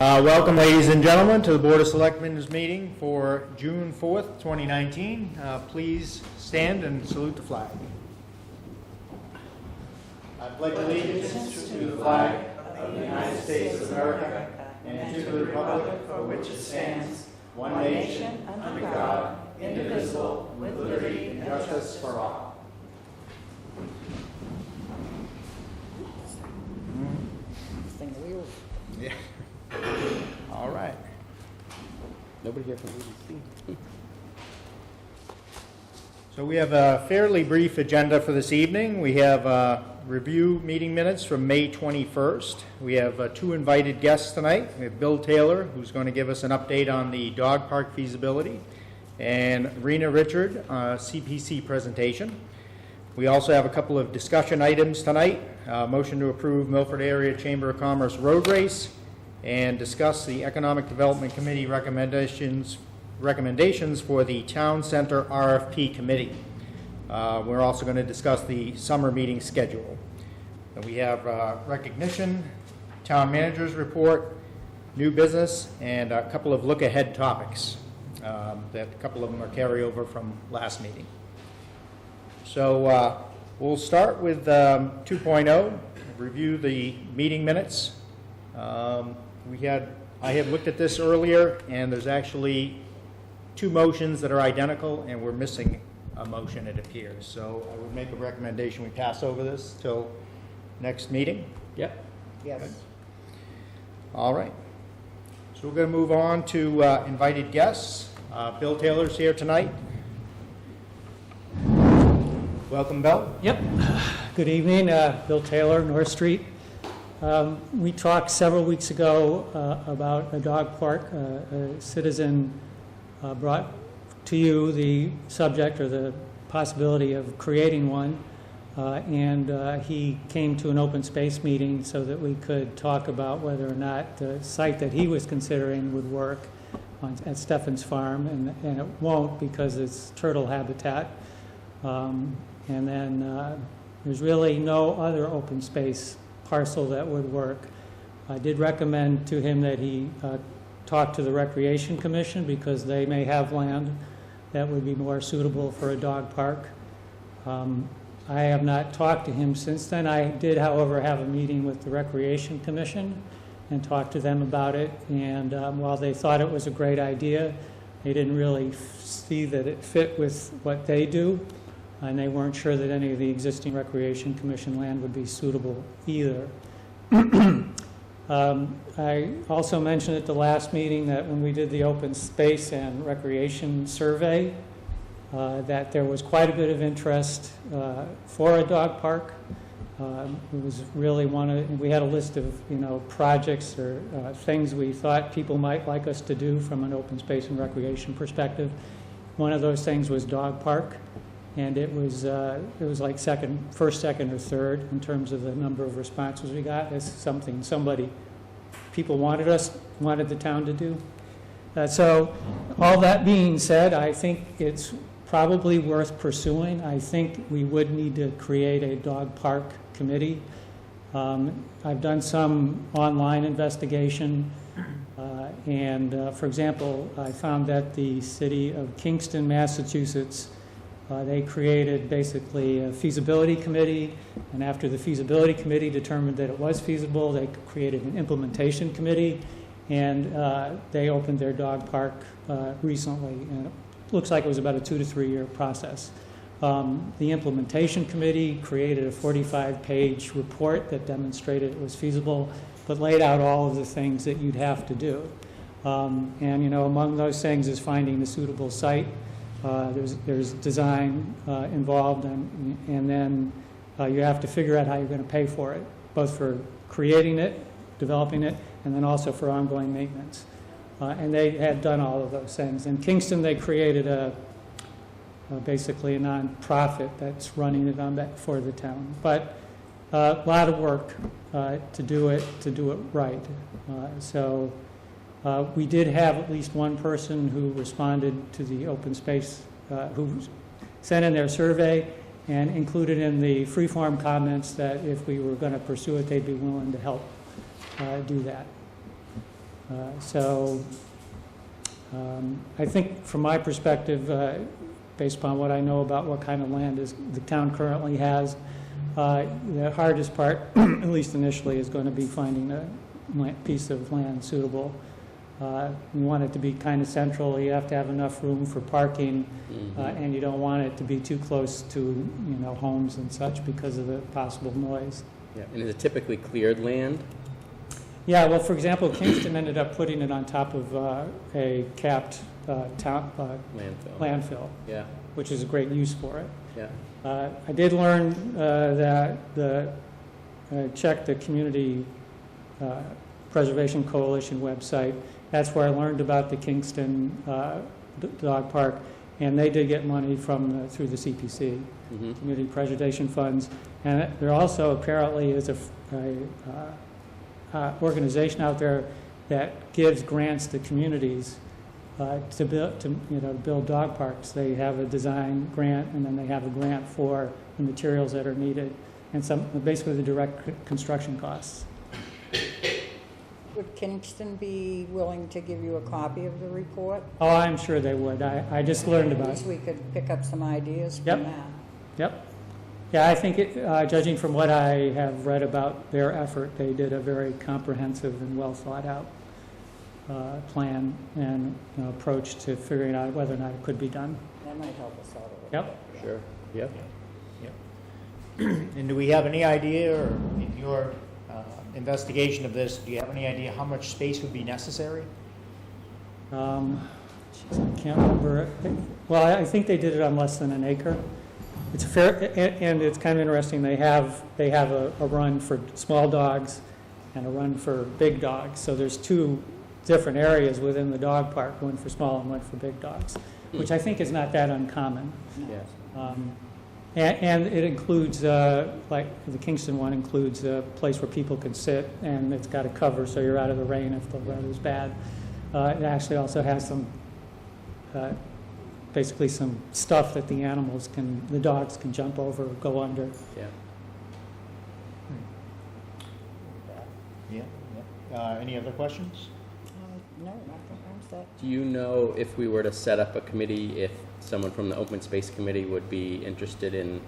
Welcome, ladies and gentlemen, to the Board of Selectmen's meeting for June 4th, 2019. Please stand and salute the flag. I pledge allegiance to the flag of the United States of America and to the republic for which it stands, one nation, under God, indivisible, with liberty and justice for all. Yeah. All right. Nobody here from ABC. So we have a fairly brief agenda for this evening. We have review meeting minutes from May 21st. We have two invited guests tonight. We have Bill Taylor, who's going to give us an update on the dog park feasibility, and Rena Richard, CPC presentation. We also have a couple of discussion items tonight. Motion to approve Milford Area Chamber of Commerce road race, and discuss the Economic Development Committee recommendations for the Town Center RFP Committee. We're also going to discuss the summer meeting schedule. And we have recognition, town manager's report, new business, and a couple of look-ahead topics. That a couple of them are carryover from last meeting. So we'll start with 2.0, review the meeting minutes. I had looked at this earlier, and there's actually two motions that are identical, and we're missing a motion, it appears. So I would make a recommendation we pass over this till next meeting. Yep. Yes. Okay. All right. So we're going to move on to invited guests. Bill Taylor's here tonight. Welcome, Bill. Yep. Good evening. Bill Taylor, North Street. We talked several weeks ago about a dog park. A citizen brought to you the subject or the possibility of creating one, and he came to an open space meeting so that we could talk about whether or not the site that he was considering would work at Stefans Farm, and it won't because it's turtle habitat. And then there's really no other open space parcel that would work. I did recommend to him that he talk to the Recreation Commission because they may have land that would be more suitable for a dog park. I have not talked to him since then. I did, however, have a meeting with the Recreation Commission and talked to them about it, and while they thought it was a great idea, they didn't really see that it fit with what they do, and they weren't sure that any of the existing Recreation Commission land would be suitable either. I also mentioned at the last meeting that when we did the open space and recreation survey, that there was quite a bit of interest for a dog park. It was really we had a list of projects or things we thought people might like us to do from an open space and recreation perspective. One of those things was dog park. And it was like first, second, or third in terms of the number of responses we got. It's something people wanted the town to do. So all that being said, I think it's probably worth pursuing. I think we would need to create a dog park committee. I've done some online investigation, and for example, I found that the city of Kingston, Massachusetts, they created basically a feasibility committee, and after the feasibility committee determined that it was feasible, they created an implementation committee, and they opened their dog park recently, and it looks like it was about a 2 to 3 year process. The implementation committee created a 45-page report that demonstrated it was feasible, but laid out all of the things that you'd have to do. And among those things is finding a suitable site. There's design involved, and then you have to figure out how you're going to pay for it, both for creating it, developing it, and then also for ongoing maintenance. And they had done all of those things. In Kingston, they created basically a non-profit that's running it for the town. But a lot of work to do it right. So we did have at least one person who responded to the open space, who sent in their survey and included in the free-form comments that if we were going to pursue it, they'd be willing to help do that. I think from my perspective, based upon what I know about what kind of land the town currently has, the hardest part, at least initially, is going to be finding a piece of land suitable. You want it to be kind of central. You have to have enough room for parking, and you don't want it to be too close to, homes and such because of the possible noise. Yeah. And is it typically cleared land? Yeah, well, for example, Kingston ended up putting it on top of a capped landfill, Yeah. which is a great use for it. Yeah. I did learn that checked the Community Preservation Coalition website. That's where I learned about the Kingston Dog Park, and they did get money through the CPC, Community Preservation Funds. And there also apparently is a organization out there that gives grants to communities to build dog parks. They have a design grant, and then they have a grant for the materials that are needed, and basically the direct construction costs. Would Kingston be willing to give you a copy of the report? Oh, I'm sure they would. I just learned about At least it. we could pick up some ideas from Yep. that. Yep. Yeah, I think, judging from what I have read about their effort, they did a very comprehensive and well thought out plan and approach to figuring out whether or not it could be done. That might help us out a little. Yep. Sure. Yep. And do we have any idea, or in your investigation of this, do you have any idea how much space would be necessary? Geez, I can't remember. Well, I think they did it on less than an acre. It's fair, and it's kind of interesting. They have a run for small dogs and a run for big dogs. So there's two different areas within the dog park, one for small and one for big dogs, which I think is not that uncommon. Yes. And it includes, like the Kingston one includes a place where people can sit, and it's got a cover so you're out of the rain if the weather's bad. It actually also has some, basically some stuff that the dogs can jump over or go under. Yeah. Yeah. Any other questions? No, nothing. I'm set. Do you know if we were to set up a committee, if someone from the Open Space Committee would be interested in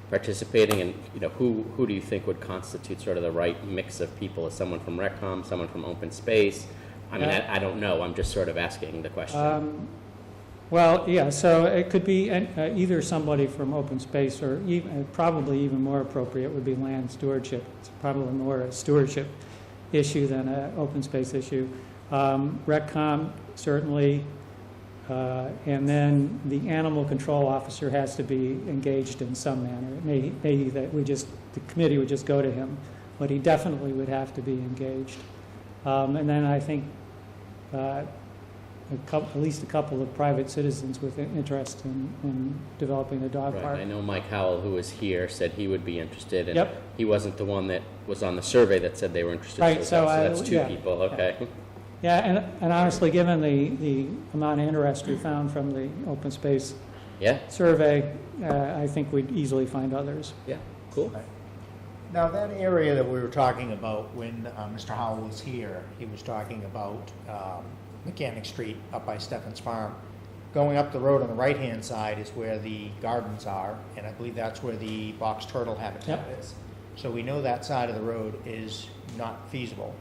participating, and who do you think would constitute sort of the right mix of people? Is someone from RecCom, someone from Open Space? I mean, I don't know. I'm just sort of asking the question. Well, yeah, so it could be either somebody from Open Space, or probably even more appropriate would be land stewardship. It's probably more a stewardship issue than an open space issue. RecCom, certainly, and then the animal control officer has to be engaged in some manner. It may be that the committee would just go to him, but he definitely would have to be engaged. And then I think at least a couple of private citizens with interest in developing a dog Right. park. I know Mike Howell, who was here, said he would be interested, and Yep. he wasn't the one that was on the survey that said they were interested. Right, So so that's two yeah. people. Okay. Yeah, and honestly, given the amount of interest we found from the open space Yeah. survey, I think we'd easily find others. Yeah. Cool. Now, that area that we were talking about when Mr. Howell was here, he was talking about Mechanic Street up by Stefans Farm. Going up the road on the right-hand side is where the gardens are, and I believe that's where the box turtle habitat is. So we know that side of the road is not feasible.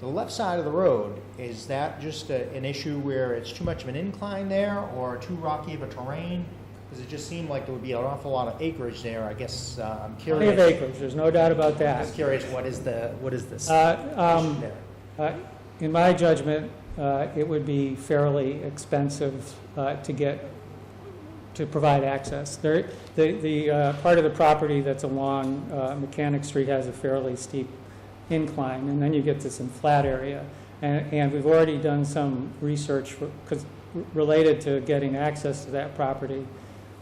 The left side of the road, is that just an issue where it's too much of an incline there, or too rocky of a terrain? Because it just seemed like there would be an awful lot of acreage there. I guess I'm Plenty curious. of acres, there's no doubt about I'm that. just curious, what is this issue there? In my judgment, it would be fairly expensive to provide access. The part of the property that's along Mechanic Street has a fairly steep incline, and then you get to some flat area. And we've already done some research related to getting access to that property.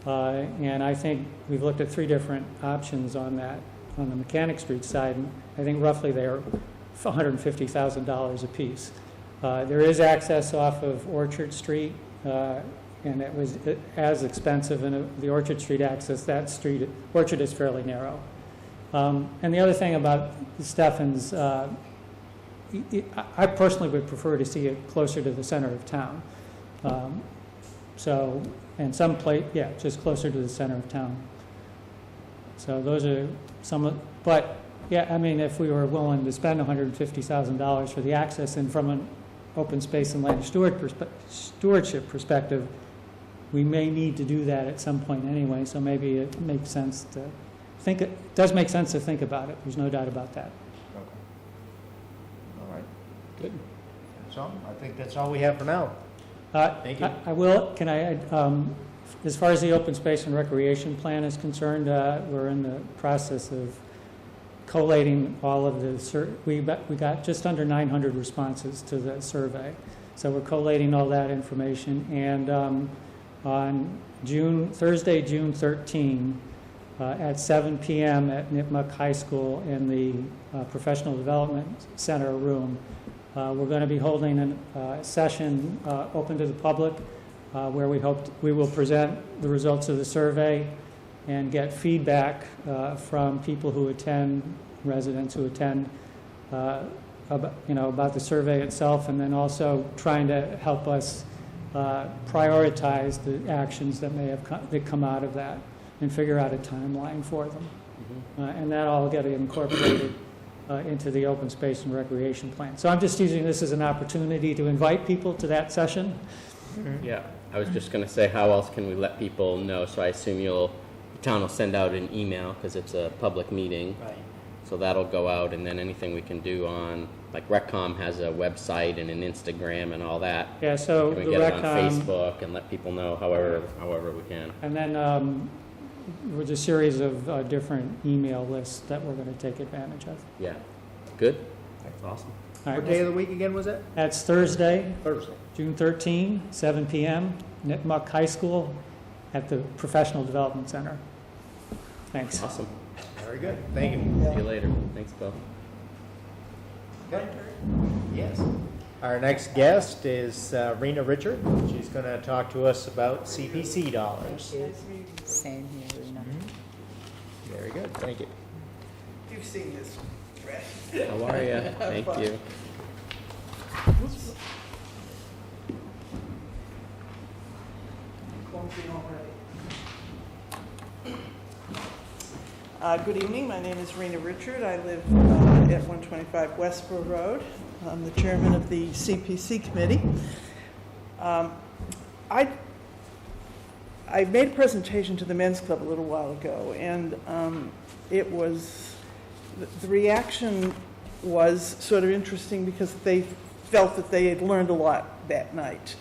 And I think we've looked at 3 different options on the Mechanic Street side, and I think roughly they're $150,000 apiece. There is access off of Orchard Street, and it was as expensive, and the Orchard Street access, Orchard is fairly narrow. And the other thing about the Stefans, I personally would prefer to see it closer to the center of town. And just closer to the center of town. So those are but yeah, I mean, if we were willing to spend $150,000 for the access, and from an open space and land stewardship perspective, we may need to do that at some point anyway, so maybe it makes sense to think, it does make sense to think about it, there's no doubt about that. Okay. All right. Good. So I think that's all we have for now. Thank you. As far as the open space and recreation plan is concerned, we're in the process of collating all of the, we got just under 900 responses to the survey. So we're collating all that information, and on Thursday, June 13, at 7 p.m. at Nipmuc High School in the Professional Development Center room, we're going to be holding a session open to the public where we will present the results of the survey and get feedback from people who attend, residents who attend, about the survey itself, and then also trying to help us prioritize the actions that may have come out of that and figure out a timeline for them. And that all get incorporated into the open space and recreation plan. So I'm just using this as an opportunity to invite people to that session. Yeah, I was just going to say, how else can we let people know? So I assume the town will send out an email because it's a public meeting. Right. So that'll go out, and then anything we can do on, like RecCom has a website and an Instagram and all that. Yeah, so Can we get it on Facebook and let people know however we can? And then with a series of different email lists that we're going to take advantage of. Yeah. Good. That's awesome. All right, What day of the week again was that? that's Thursday, Thursday. June 13, 7 p.m., Nipmuc High School at the Professional Development Center. Thanks. Awesome. Very good. Thank you. See you later. Thanks, Bill. Okay. Yes. Our next guest is Rena Richard. She's going to talk to us about CPC dollars. Same here, Rena. Very good. Thank you. You've seen this, Brett. How are you? Thank you. Good evening. My name is Rena Richard. I live at 125 Westboro Road. I'm the chairman of the CPC committee. I made a presentation to the men's club a little while ago, and it was, the reaction was sort of interesting because they felt that they had learned a lot that night.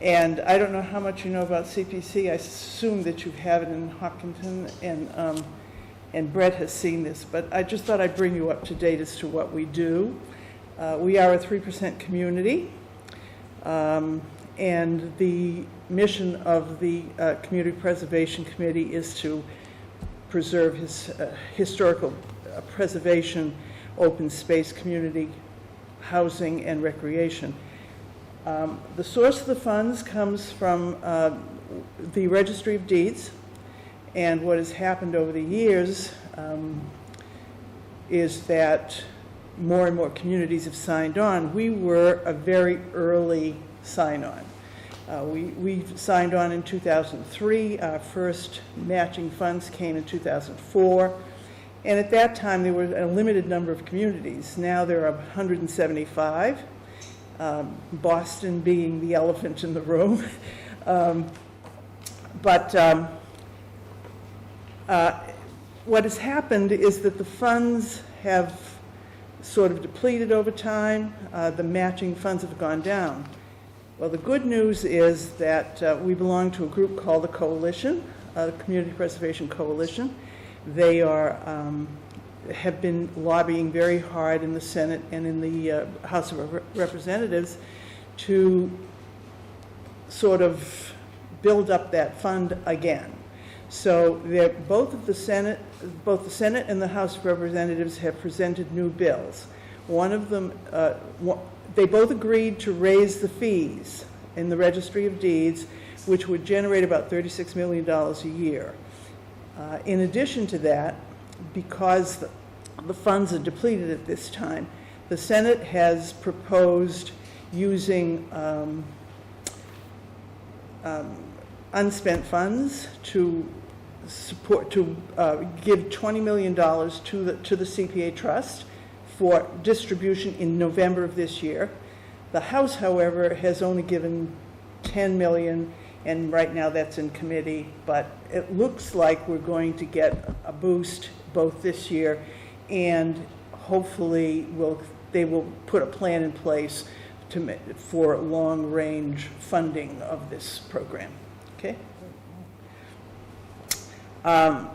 And I don't know how much you know about CPC. I assume that you have it in Hopkinton, and Brett has seen this, but I just thought I'd bring you up to date as to what we do. We are a 3% community, and the mission of the Community Preservation Committee is to preserve historical preservation, open space, community housing, and recreation. The source of the funds comes from the Registry of Deeds, and what has happened over the years is that more and more communities have signed on. We were a very early sign-on. We signed on in 2003. Our first matching funds came in 2004. And at that time, there were a limited number of communities. Now there are 175, Boston being the elephant in the room. What has happened is that the funds have sort of depleted over time. The matching funds have gone down. Well, the good news is that we belong to a group called the Coalition, the Community Preservation Coalition. They have been lobbying very hard in the Senate and in the House of Representatives to sort of build up that fund again. So both the Senate and the House of Representatives have presented new bills. One of them, they both agreed to raise the fees in the Registry of Deeds which would generate about $36 million a year. In addition to that, because the funds are depleted at this time, the Senate has proposed using unspent funds to support, to give $20 million to the CPA trust for distribution in November of this year. The House, however, has only given $10 million, and right now that's in committee, but it looks like we're going to get a boost both this year, and hopefully they will put a plan in place for long-range funding of this program. Okay? I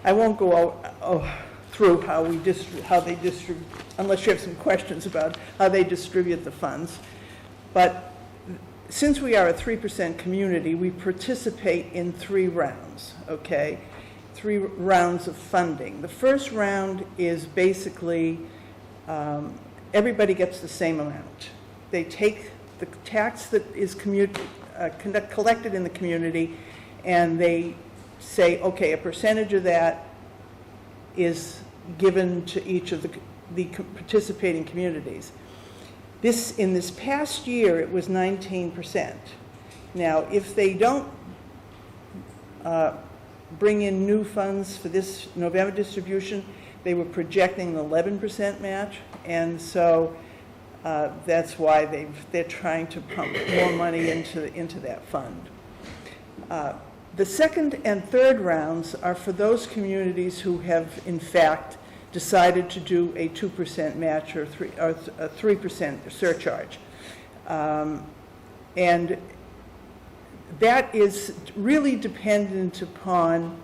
won't go through how they distribute, unless you have some questions about how they distribute the funds. But since we are a 3% community, we participate in 3 rounds, okay? 3 rounds of funding. The first round is basically everybody gets the same amount. They take the tax that is collected in the community, and they say, okay, a percentage of that is given to each of the participating communities. In this past year, it was 19%. Now, if they don't bring in new funds for this November distribution, they were projecting an 11% match, and so that's why they're trying to pump more money into that fund. The second and third rounds are for those communities who have, in fact, decided to do a 2% match or a 3% surcharge. And that is really dependent upon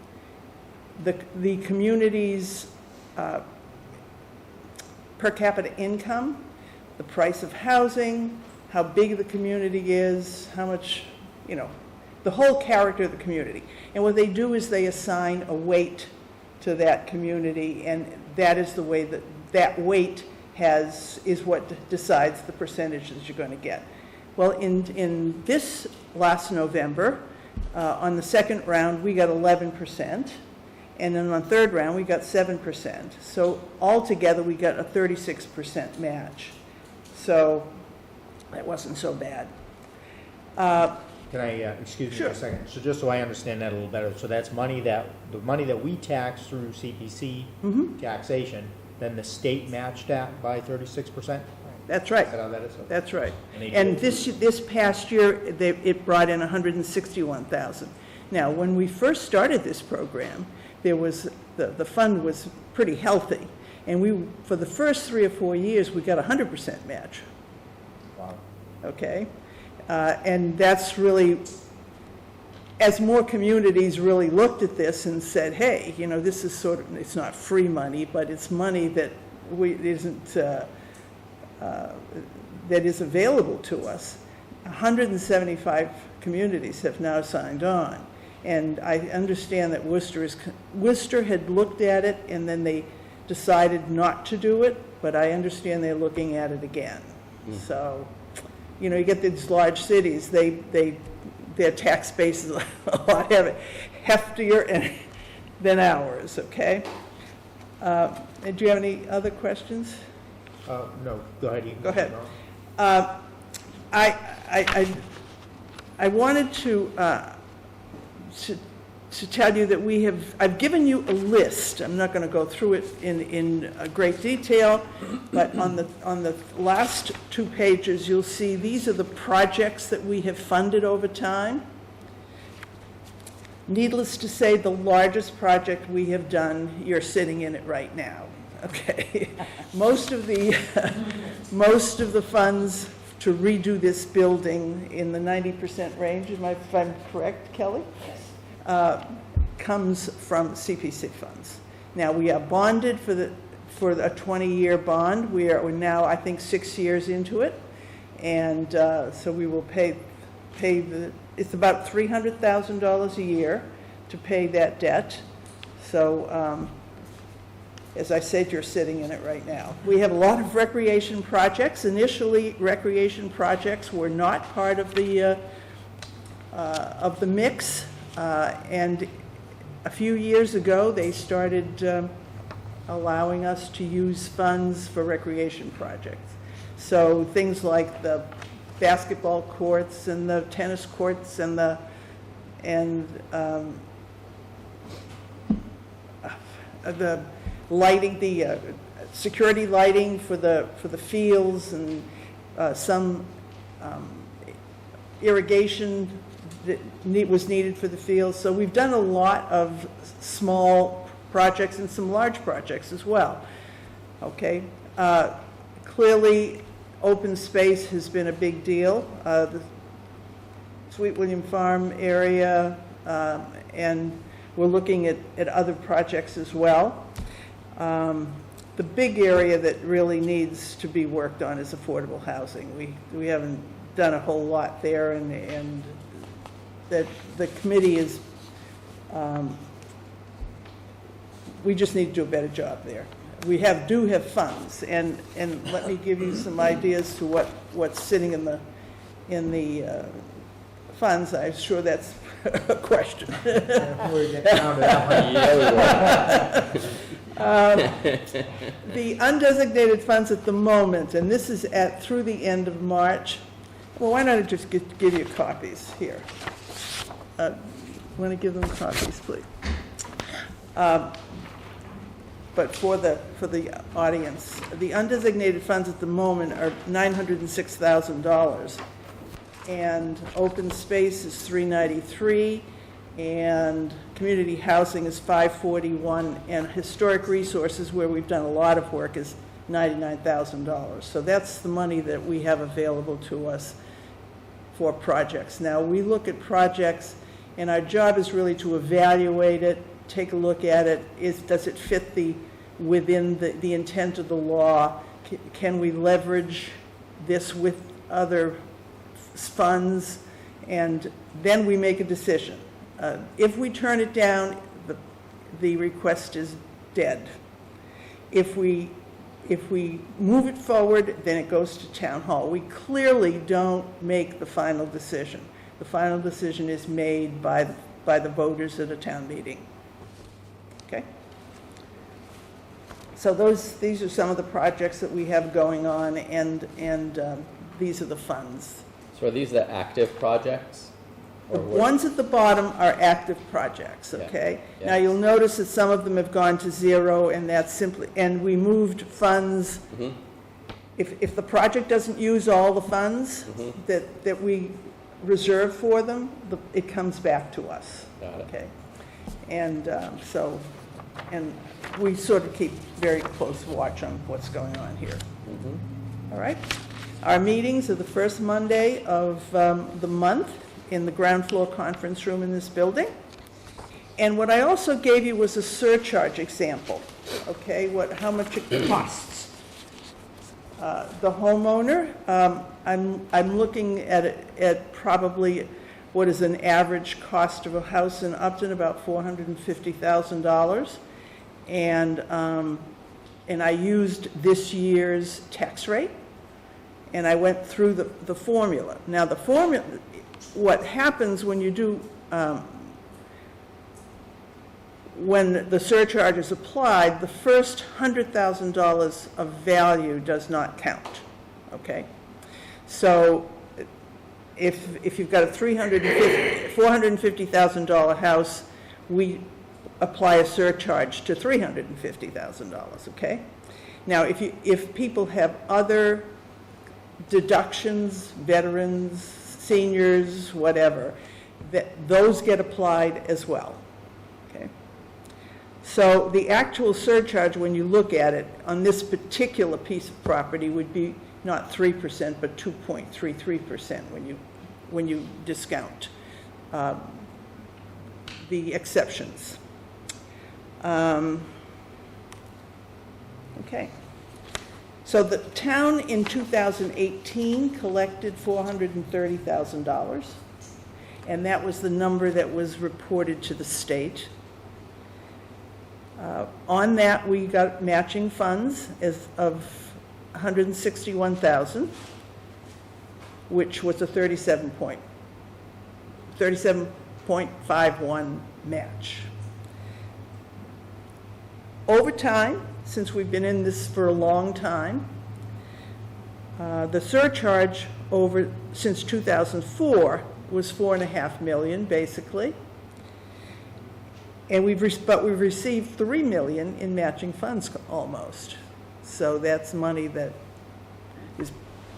the community's per capita income, the price of housing, how big the community is, how much, the whole character of the community. And what they do is they assign a weight to that community, and that is the way that weight is what decides the percentage that you're going to get. Well, in this last November, on the second round, we got 11%, and then on the third round, we got 7%. So altogether, we got a 36% match. So that wasn't so bad. Can I, excuse me Sure. for a second? So just so I understand that a little better, so that's the money that we tax through CPC taxation, then the state matched that by 36%? That's right. Is that how that is? Okay. That's right. And And this past year, it brought in $161,000. Now, when we first started this program, the fund was pretty healthy, and for the first 3 or 4 years, we got 100% match. Wow. Okay, and that's really, as more communities really looked at this and said, hey, this is it's not free money, but it's money that that is available to us. 175 communities have now signed on. And I understand that Worcester had looked at it, and then they decided not to do it, but I understand they're looking at it again. So, you get these large cities, their tax base is a lot heftier than ours, okay? And do you have any other questions? No, go ahead. Go ahead. I wanted to tell you that I've given you a list. I'm not going to go through it in great detail, but on the last 2 pages, you'll see these are the projects that we have funded over time. Needless to say, the largest project we have done, you're sitting in it right now. Okay, most of the funds to redo this building in the 90% range, if I'm correct, Kelly? Yes. Comes from CPC funds. Now, we are bonded for a 20-year bond. We're now, I think, 6 years into it, and so we will pay it's about $300,000 a year to pay that debt. So As I said, you're sitting in it right now. We have a lot of recreation projects. Initially, recreation projects were not part of the mix, and a few years ago, they started allowing us to use funds for recreation projects. So things like the basketball courts and the tennis courts and the lighting, the security lighting for the fields, and some irrigation that was needed for the fields. So we've done a lot of small projects and some large projects as well. Okay, clearly open space has been a big deal. The Sweet William Farm area, and we're looking at other projects as well. The big area that really needs to be worked on is affordable housing. We haven't done a whole lot there, and that the committee is, we just need to do a better job there. We do have funds, and let me give you some ideas to what's sitting in the funds. I'm sure that's a question. The undesignated funds at the moment, and this is through the end of March. Well, why not I just give you copies here? Want to give them copies, please? But for the audience, the undesignated funds at the moment are $906,000, and open space is $393,000, and community housing is $541,000, and historic resources, where we've done a lot of work, is $99,000. So that's the money that we have available to us for projects. Now, we look at projects, and our job is really to evaluate it, take a look at it. Does it fit within the intent of the law? Can we leverage this with other funds? And then we make a decision. If we turn it down, the request is dead. If we move it forward, then it goes to town hall. We clearly don't make the final decision. The final decision is made by the voters at a town meeting. Okay? So these are some of the projects that we have going on, and these are the funds. So are these the active projects? The ones at the bottom are active projects, okay? Yeah. Now, you'll notice that some of them have gone to zero, and that's simply, and we moved funds. Mm-hmm. If the project doesn't use all the funds that we reserve for them, it comes back to us. Got it. Okay? And and we sort of keep very close watch on what's going on here. Mm-hmm. All right? Our meetings are the first Monday of the month in the ground floor conference room in this building. And what I also gave you was a surcharge example, okay, how much it costs. The homeowner, I'm looking at probably what is an average cost of a house in Upton, about $450,000. And I used this year's tax rate, and I went through the formula. Now, the formula, what happens when you do, when the surcharge is applied, the first $100,000 of value does not count, okay? So if you've got a $450,000 house, we apply a surcharge to $350,000, okay? Now, if people have other deductions, veterans, seniors, whatever, those get applied as well, okay? So the actual surcharge, when you look at it, on this particular piece of property would be not 3%, but 2.33% when you discount the exceptions. Okay. So the town in 2018 collected $430,000, and that was the number that was reported to the state. On that, we got matching funds of $161,000, which was a 37.51 match. Over time, since we've been in this for a long time, the surcharge since 2004 was $4.5 million, basically. And we've received $3 million in matching funds almost. So that's money that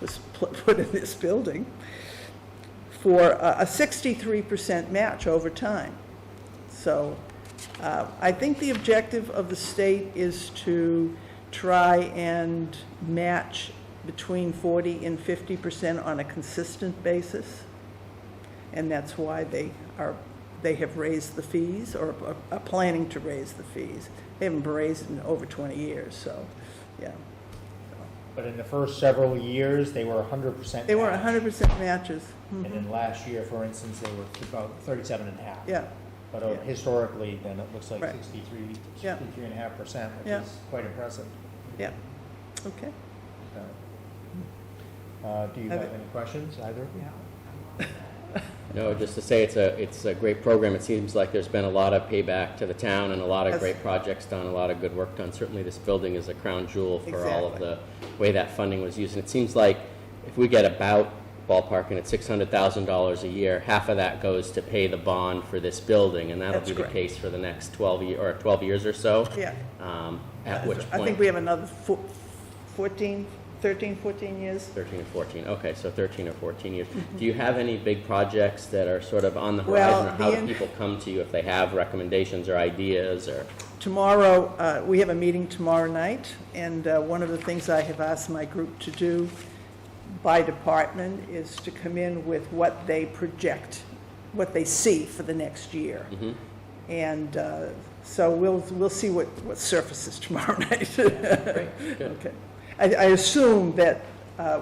was put in this building for a 63% match over time. So I think the objective of the state is to try and match between 40 and 50% on a consistent basis. And that's why they have raised the fees, or are planning to raise the fees. They haven't been raised in over 20 years, so, yeah. But in the first several years, they were 100%. They were match. 100% matches. And then last year, for instance, they were about 37.5. Yeah, But yeah. historically, then it looks like Right. 63.5%, which Yeah. is quite impressive. yeah, okay. Do you have any questions, either of you? No, just to say it's a great program. It seems like there's been a lot of payback to the town and a lot of Yes. great projects done, a lot of good work done. Certainly this building is a crown jewel for all of the way that funding was used. And it seems like if we get about ballparking at $600,000 a year, half of that goes to pay the bond for this building, and that'll That's be the correct. case for the next 12 years or so. Yeah. At which I think point, we have another 13, 14 years. 13 or 14, okay, so 13 or 14 years. Do you have any big projects that are sort of on the Well, horizon, or how do people come to you if they have recommendations or ideas, or? Tomorrow, we have a meeting tomorrow night, and one of the things I have asked my group to do by department is to come in with what they project, what they see for the next year. Mhm. And so we'll see what surfaces tomorrow night. Great, good. Okay. I assume that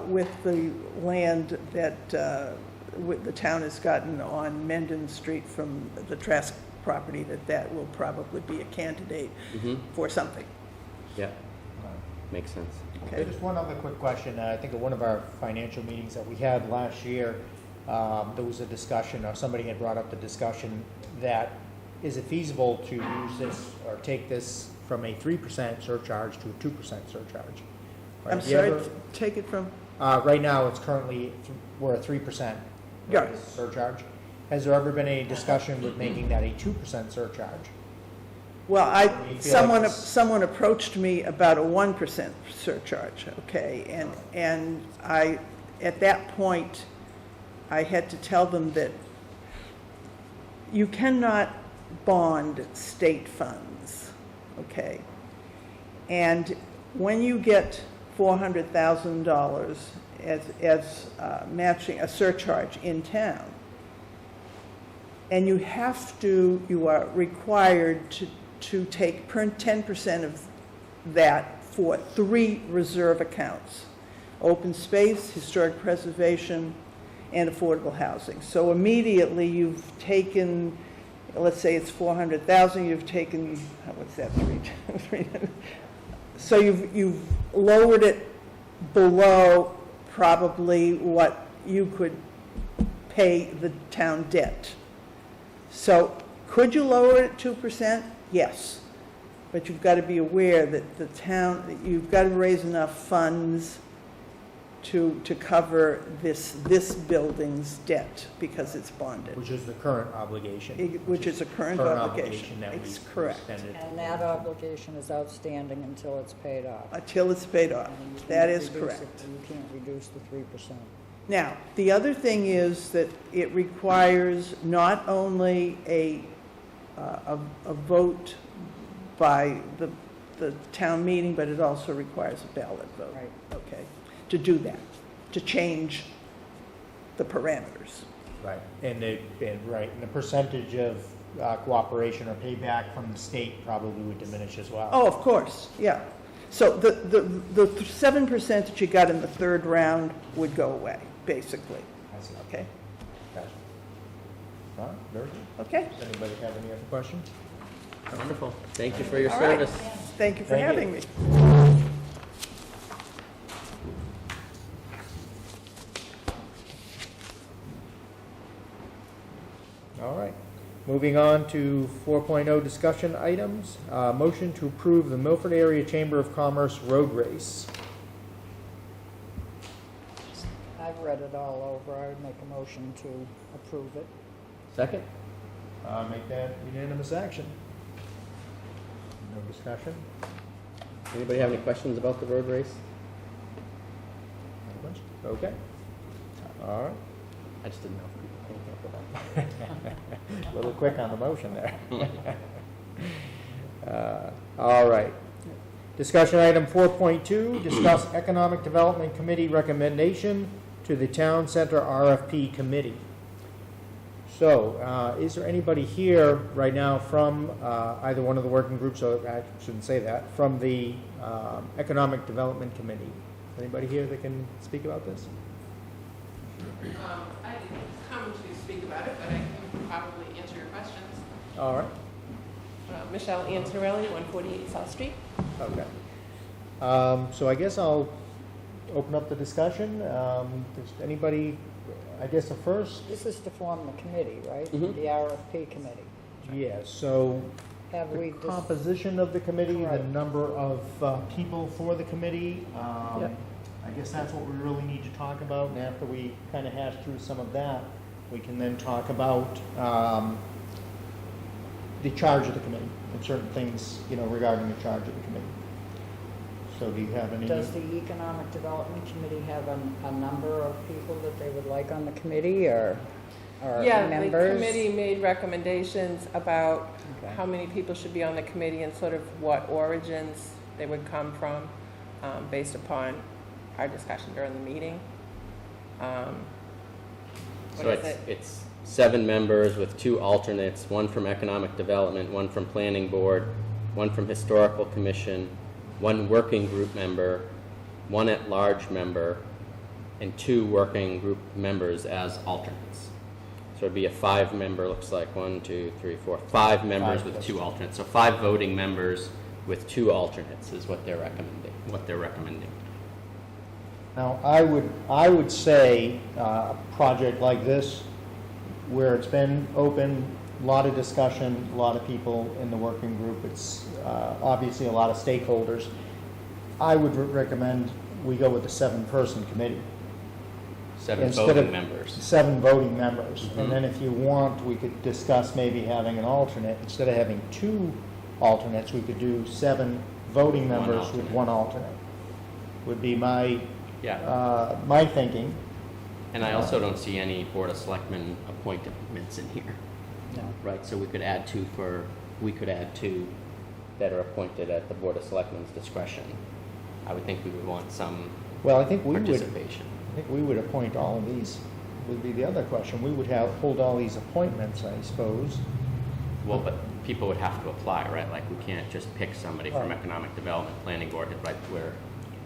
with the land that the town has gotten on Mendon Street from the Trask property, that will probably be a candidate Mhm. for something. Yeah, makes sense. Okay. Just one other quick question. I think at one of our financial meetings that we had last year, there was a discussion, or somebody had brought up the discussion that is it feasible to use this or take this from a 3% surcharge to a 2% surcharge? Right? I'm Do you sorry, ever- take it from, Right now, it's currently, we're at 3% Yeah. surcharge. Has there ever been any discussion with making that a 2% surcharge? well, You feel like it's- someone approached me about a 1% surcharge, okay? And at that point, I had to tell them that you cannot bond state funds, okay? And when you get $400,000 as matching a surcharge in town, and you are required to take 10% of that for 3 reserve accounts: open space, historic preservation, and affordable housing. So immediately you've taken, let's say it's 400,000, you've taken, what's that, three? So you've lowered it below probably what you could pay the town debt. So could you lower it 2%? Yes. But you've got to be aware that the town, you've got to raise enough funds to cover this building's debt because it's bonded, Which is the current obligation. which is a current obligation. that we It's correct. extended. And that obligation is outstanding until it's paid off. Until it's paid off. And you That can't is reduce correct. it- You can't reduce the 3%. Now, the other thing is that it requires not only a vote by the town meeting, but it also requires a ballot vote. Right. Okay, to do that, to change the parameters. Right, and the percentage of cooperation or payback from the state probably would diminish as well. Oh, of course, yeah. So the 7% that you got in the third round would go away, basically, I see. okay? Gotcha. All right, very good. Okay? Does anybody have any other questions? Wonderful. Thank you for your All right. service. Thank you for Thank you. having me. All right. Moving on to 4.0 discussion items. Motion to approve the Milford Area Chamber of Commerce road race. I've read it all over. I would make a motion to approve it. Second? Make that unanimous action. No discussion? Anybody have any questions about the road race? Okay. All right. I just didn't know if people came up with that. A little quick on the motion there. All right. Discussion item 4.2, discuss Economic Development Committee recommendation to the Town Center RFP Committee. So, is there anybody here right now from either one of the working groups, or I shouldn't say that, from the Economic Development Committee? Anybody here that can speak about this? I didn't come to speak about it, but I can probably answer your questions. All right. Michelle Antonelli, 148 South Street. Okay. So I guess I'll open up the discussion. Does anybody, I guess the first, This is to form the committee, right? Mhm. The RFP committee. yes, so Have we, the composition of the committee, the Correct. number of people for the committee. Yep. I guess that's what we really need to talk about, and after we kind of hash through some of that, we can then talk about the charge of the committee and certain things, regarding the charge of the committee. So do you have any? does the Economic Development Committee have a number of people that they would like on the committee, or Yeah, members? the committee made recommendations about Okay. how many people should be on the committee and sort of what origins they would come from, based upon our discussion during the meeting. What So is it? it's 7 members with 2 alternates, 1 from Economic Development, 1 from Planning Board, 1 from Historical Commission, 1 working group member, 1 at-large member, and 2 working group members as alternates. So it'd be a 5-member, looks like 1, 2, 3, 4, 5 members Five with plus 2 two. alternates. So 5 voting members with 2 alternates is what they're recommending. Now, I would say a project like this, where it's been open, a lot of discussion, a lot of people in the working group, it's obviously a lot of stakeholders, I would recommend we go with the 7-person committee. 7 Instead voting of members. 7 voting members. Mhm. And then if you want, we could discuss maybe having an alternate. Instead of having 2 alternates, we could do 7 voting One members with alternate. 1 alternate. Would be my thinking. And I also don't see any Board of Selectmen appointments in here. No. Right, so we could add 2 that are appointed at the Board of Selectmen's discretion. I would think we would want some Well, I think we would participation. appoint all of these, would be the other question. We would hold all these appointments, I suppose. Well, but people would have to apply, right? Like, we can't just pick somebody from Right. Economic Development, Planning Board, right? We're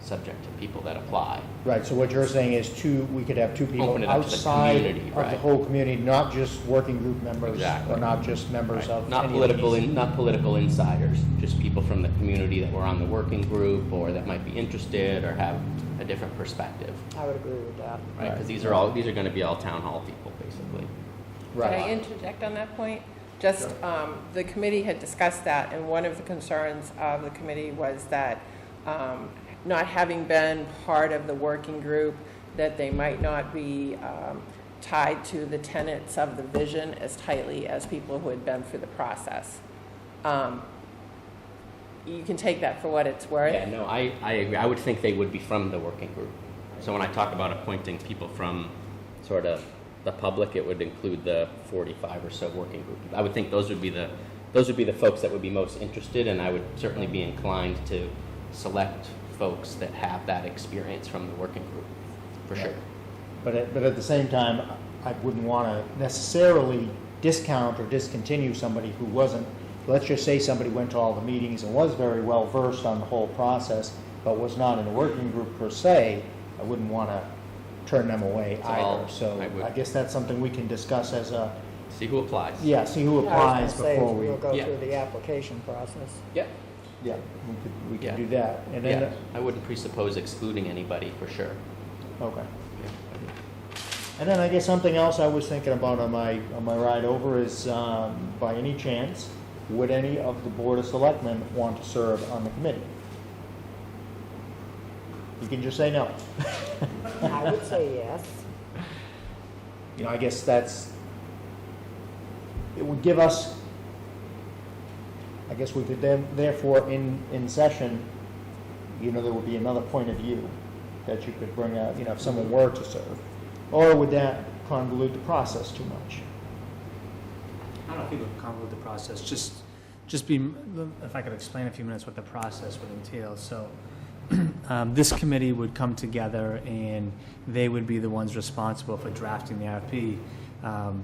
subject to people that apply. Right, so what you're saying is we could have 2 people Open it up to the outside community, of the right. whole community, not just working group members. Exactly. Or not just members Right. of Not any political, of these. not political insiders, just people from the community that were on the working group or that might be interested or have a different perspective, I would agree with that. right? Because these are going to be all town hall people, basically. Can I Right. interject on that point? Just, the committee had discussed that, and one of the concerns of the committee was that, not having been part of the working group, that they might not be tied to the tenets of the vision as tightly as people who had been through the process. You can take that for what it's worth. Yeah, no, I agree. I would think they would be from the working group. So when I talk about appointing people from sort of the public, it would include the 45 or so working group. I would think those would be the folks that would be most interested, and I would certainly be inclined to select folks that have that experience from the working group, for sure. But at the same time, I wouldn't want to necessarily discount or discontinue somebody who wasn't. Let's just say somebody went to all the meetings and was very well versed on the whole process, but was not in a working group per se. I wouldn't want to turn them away So I'll- either. So I would- I guess that's something we can discuss as a See who applies. Yeah, see who I was applies gonna say, before we, we'll go Yeah. through the application process. Yeah. yeah, we Yeah. could do that. And then, Yeah, I wouldn't presuppose excluding anybody for sure. okay. And then I guess something else I was thinking about on my ride over is, by any chance, would any of the Board of Selectmen want to serve on the committee? You can just say no. I would say yes. You know, I guess it would give us, I guess we could then, therefore, in session, you know, there would be another point of view that you could bring out, you know, if someone were to serve. Or would that convolute the process too much? I don't think it would convolute the process, just be, if I could explain a few minutes what the process would entail. So this committee would come together and they would be the ones responsible for drafting the RFP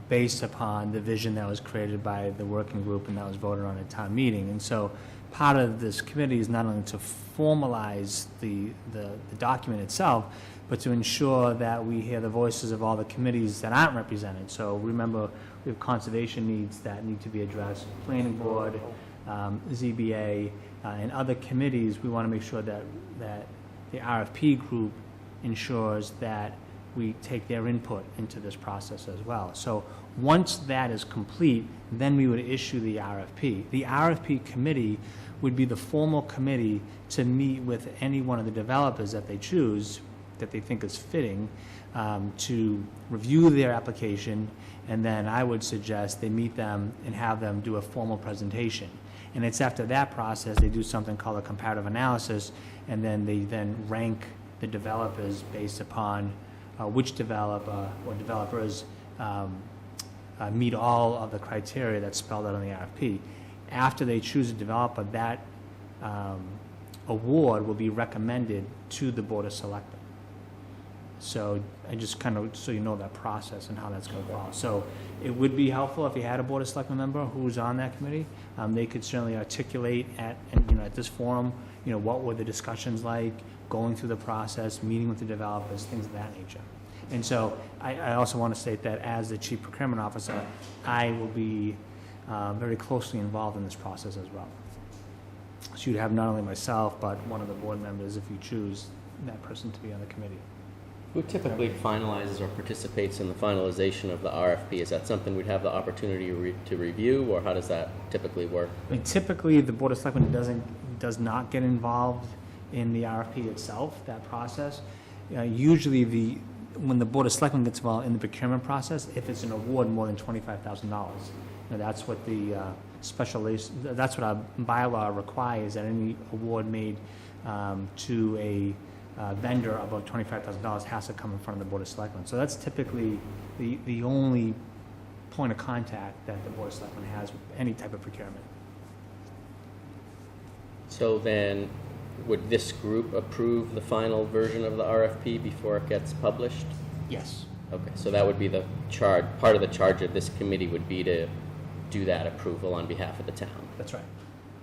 based upon the vision that was created by the working group and that was voted on at town meeting. And so part of this committee is not only to formalize the document itself, but to ensure that we hear the voices of all the committees that aren't represented. So remember, we have conservation needs that need to be addressed, planning board, ZBA, and other committees. We want to make sure that the RFP group ensures that we take their input into this process as well. So once that is complete, then we would issue the RFP. The RFP committee would be the formal committee to meet with any one of the developers that they choose, that they think is fitting, to review their application, and then I would suggest they meet them and have them do a formal presentation. And it's after that process, they do something called a comparative analysis, and then they then rank the developers based upon which developer or developers meet all of the criteria that's spelled out on the RFP. After they choose a developer, that award will be recommended to the Board of Selectmen. So I just kind of, so you know that process and how that's going to go. So it would be helpful if you had a Board of Selectmen member who's on that committee. They could certainly articulate at this forum, what were the discussions like, going through the process, meeting with the developers, things of that nature. And so I also want to state that as the Chief Procurement Officer, I will be very closely involved in this process as well. So you'd have not only myself, but one of the board members if you choose that person to be on the committee. Who typically finalizes or participates in the finalization of the RFP? Is that something we'd have the opportunity to review, or how does that typically work? I mean, typically, the Board of Selectmen does not get involved in the RFP itself, that process. Usually, when the Board of Selectmen gets involved in the procurement process, if it's an award more than $25,000, that's what the that's what our bylaw requires, that any award made to a vendor above $25,000 has to come in front of the Board of Selectmen. So that's typically the only point of contact that the Board of Selectmen has with any type of procurement. So then, would this group approve the final version of the RFP before it gets published? Yes. Okay, so that would be the charge, part of the charge of this committee would be to do that approval on behalf of the town. That's right.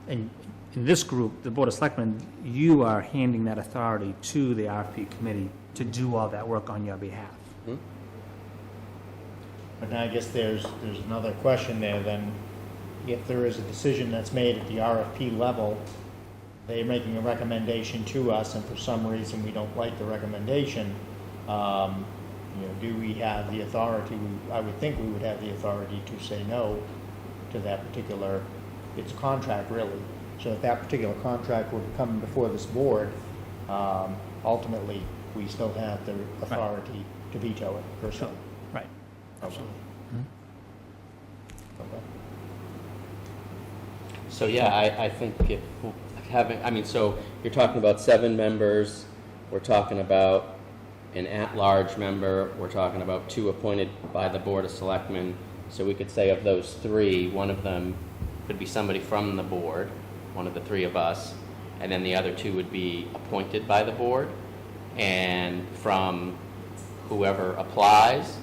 And in this group, the Board of Selectmen, you are handing that authority to the RFP committee to do all that work on your behalf. Hmm? But now I guess there's another question there then. If there is a decision that's made at the RFP level, they're making a recommendation to us, and for some reason we don't like the recommendation, do we have the authority? I would think we would have the authority to say no to that particular, it's a contract really. So if that particular contract were to come before this board, ultimately, we still have the authority to veto it, per se. Right. Absolutely. Okay. So yeah, I think if so you're talking about 7 members, we're talking about an at-large member, we're talking about 2 appointed by the Board of Selectmen. So we could say of those 3, one of them could be somebody from the board, one of the 3 of us, and then the other 2 would be appointed by the board, and from whoever applies,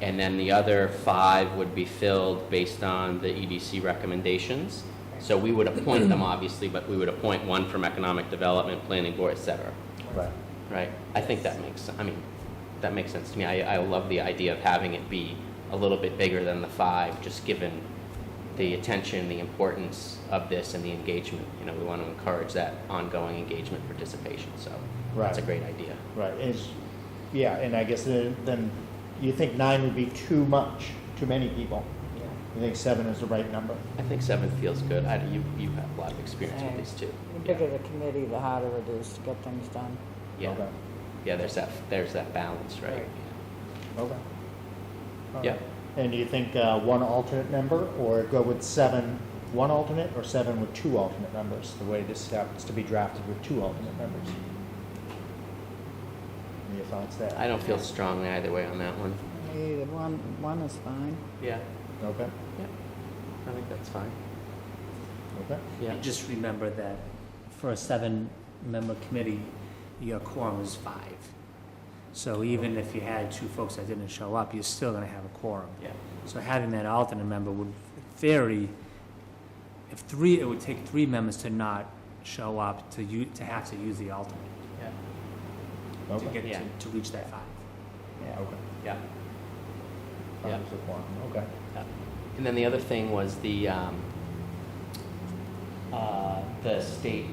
and then the other 5 would be filled based on the EDC recommendations. So we would appoint them, obviously, but we would appoint one from economic development, planning board, et cetera. Right. Right? I think that makes sense to me. I love the idea of having it be a little bit bigger than the 5, just given the attention, the importance of this, and the engagement. You know, we want to encourage that ongoing engagement participation, so that's a Right. great idea. Right, yeah, and I guess then you think 9 would be too much, too many people? You think 7 is the right number? I think 7 feels good. You have a lot of experience with these too. The bigger the committee, the harder it is to get things done. Yeah, Okay. yeah. There's that balance, right? Right. Okay. All Yeah. right. And do you think 1 alternate member, or go with 7, 1 alternate, or 7 with 2 alternate members, the way this happens to be drafted with 2 alternate members? Any thoughts there? I don't feel strongly either way on that one. Either one is fine. Yeah, Okay, I think that's fine. okay. Yeah. And just remember that for a 7-member committee, your quorum is 5. So even if you had 2 folks that didn't show up, you're still gonna have a quorum. Yeah. So having that alternate member would, in theory, it would take 3 members to not show up to have to use the alternate Yeah. to Okay. get Yeah. to reach that 5. Yeah. Okay. Yeah. Five Yeah. is a quorum. Okay. And then the other thing was the state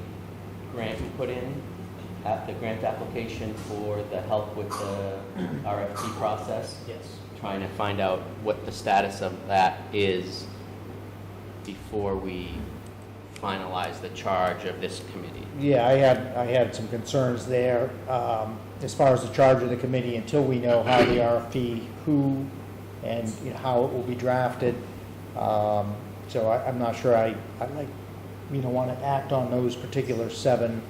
grant we put in, the grant application for the help with the RFP process. Yes. Trying to find out what the status of that is before we finalize the charge of this committee. Yeah, I had some concerns there, as far as the charge of the committee, until we know how the RFP, who, and you know, how it will be drafted. So I'm not sure I like, want to act on those particular 7,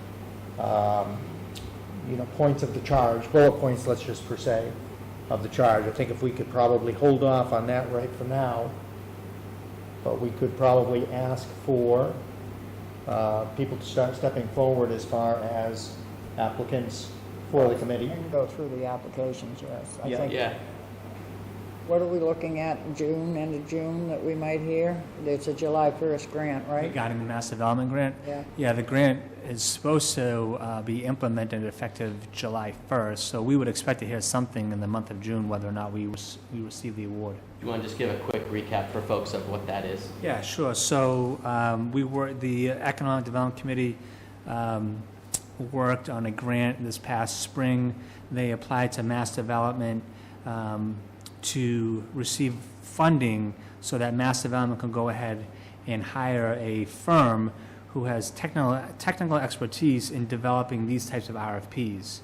points of the charge, bullet points, let's just per se, of the charge. I think if we could probably hold off on that right for now, but we could probably ask for people to start stepping forward as far as applicants for the committee. And go through the applications, yes. I Yeah. think, Yeah, what are we looking at in June, end of June, that we might hear? It's a July 1st grant, right? Regarding the Mass Development Grant? Yeah. Yeah, the grant is supposed to be implemented effective July 1st, so we would expect to hear something in the month of June whether or not we receive the award. you want to just give a quick recap for folks of what that is? Yeah, sure. So the Economic Development Committee worked on a grant this past spring. They applied to Mass Development to receive funding so that Mass Development can go ahead and hire a firm who has technical expertise in developing these types of RFPs.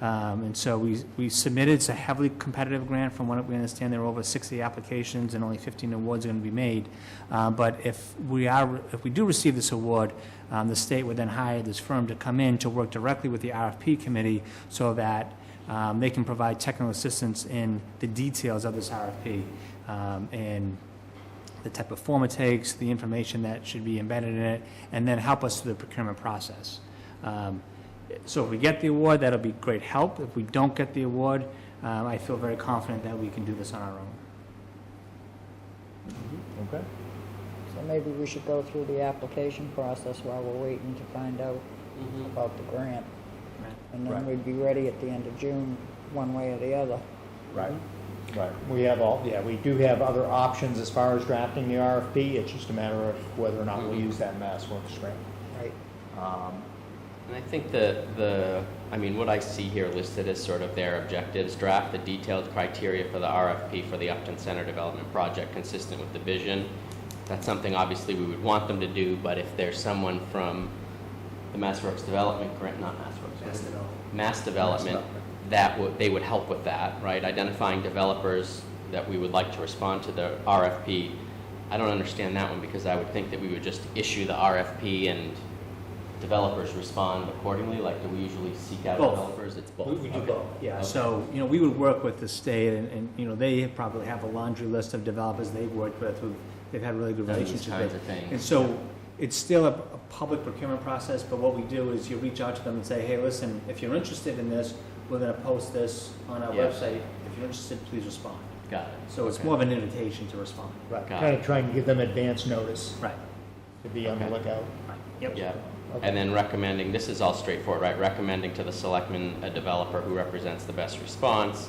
And so we submitted. It's a heavily competitive grant. From what we understand, there are over 60 applications and only 15 awards are going to be made. But if we do receive this award, the state would then hire this firm to come in to work directly with the RFP committee so that they can provide technical assistance in the details of this RFP and the type of form it takes, the information that should be embedded in it, and then help us through the procurement process. So if we get the award, that'll be great help. If we don't get the award, I feel very confident that we can do this on our own. Okay. So maybe we should go through the application process while we're waiting to find out about the grant. And Right. then we'd be ready at the end of June, one way or the other. Right, right. We do have other options as far as drafting the RFP. It's just a matter of whether or not we'll use that Mass Works grant. Right. And I think what I see here listed as sort of their objectives, draft the detailed criteria for the RFP for the Upton Center Development Project consistent with the vision. That's something obviously we would want them to do, but if there's someone from the Mass Works Development Grant, not Mass Works, Mass Development, they would help with that, right? Identifying developers that we would like to respond to the RFP. I don't understand that one because I would think that we would just issue the RFP and developers respond accordingly. Like, do we usually seek out Both. developers? It's both. We do Okay. both, yeah. Okay. So, we would work with the state, and they probably have a laundry list of developers they've worked with, who they've had really good Done these relationships kinds with. of things. And so, it's still a public procurement process, but what we do is you reach out to them and say, hey, listen, if you're interested in this, we're gonna post this on our Yeah. website. If you're interested, please respond. Got it. So it's Okay. more of an invitation to respond. Right. Got Kind it. of trying to give them advance notice Right. to be on the Okay. lookout. Right. Yep. Yeah. Okay. And then recommending, this is all straightforward, right? Recommending to the selectmen a developer who represents the best response.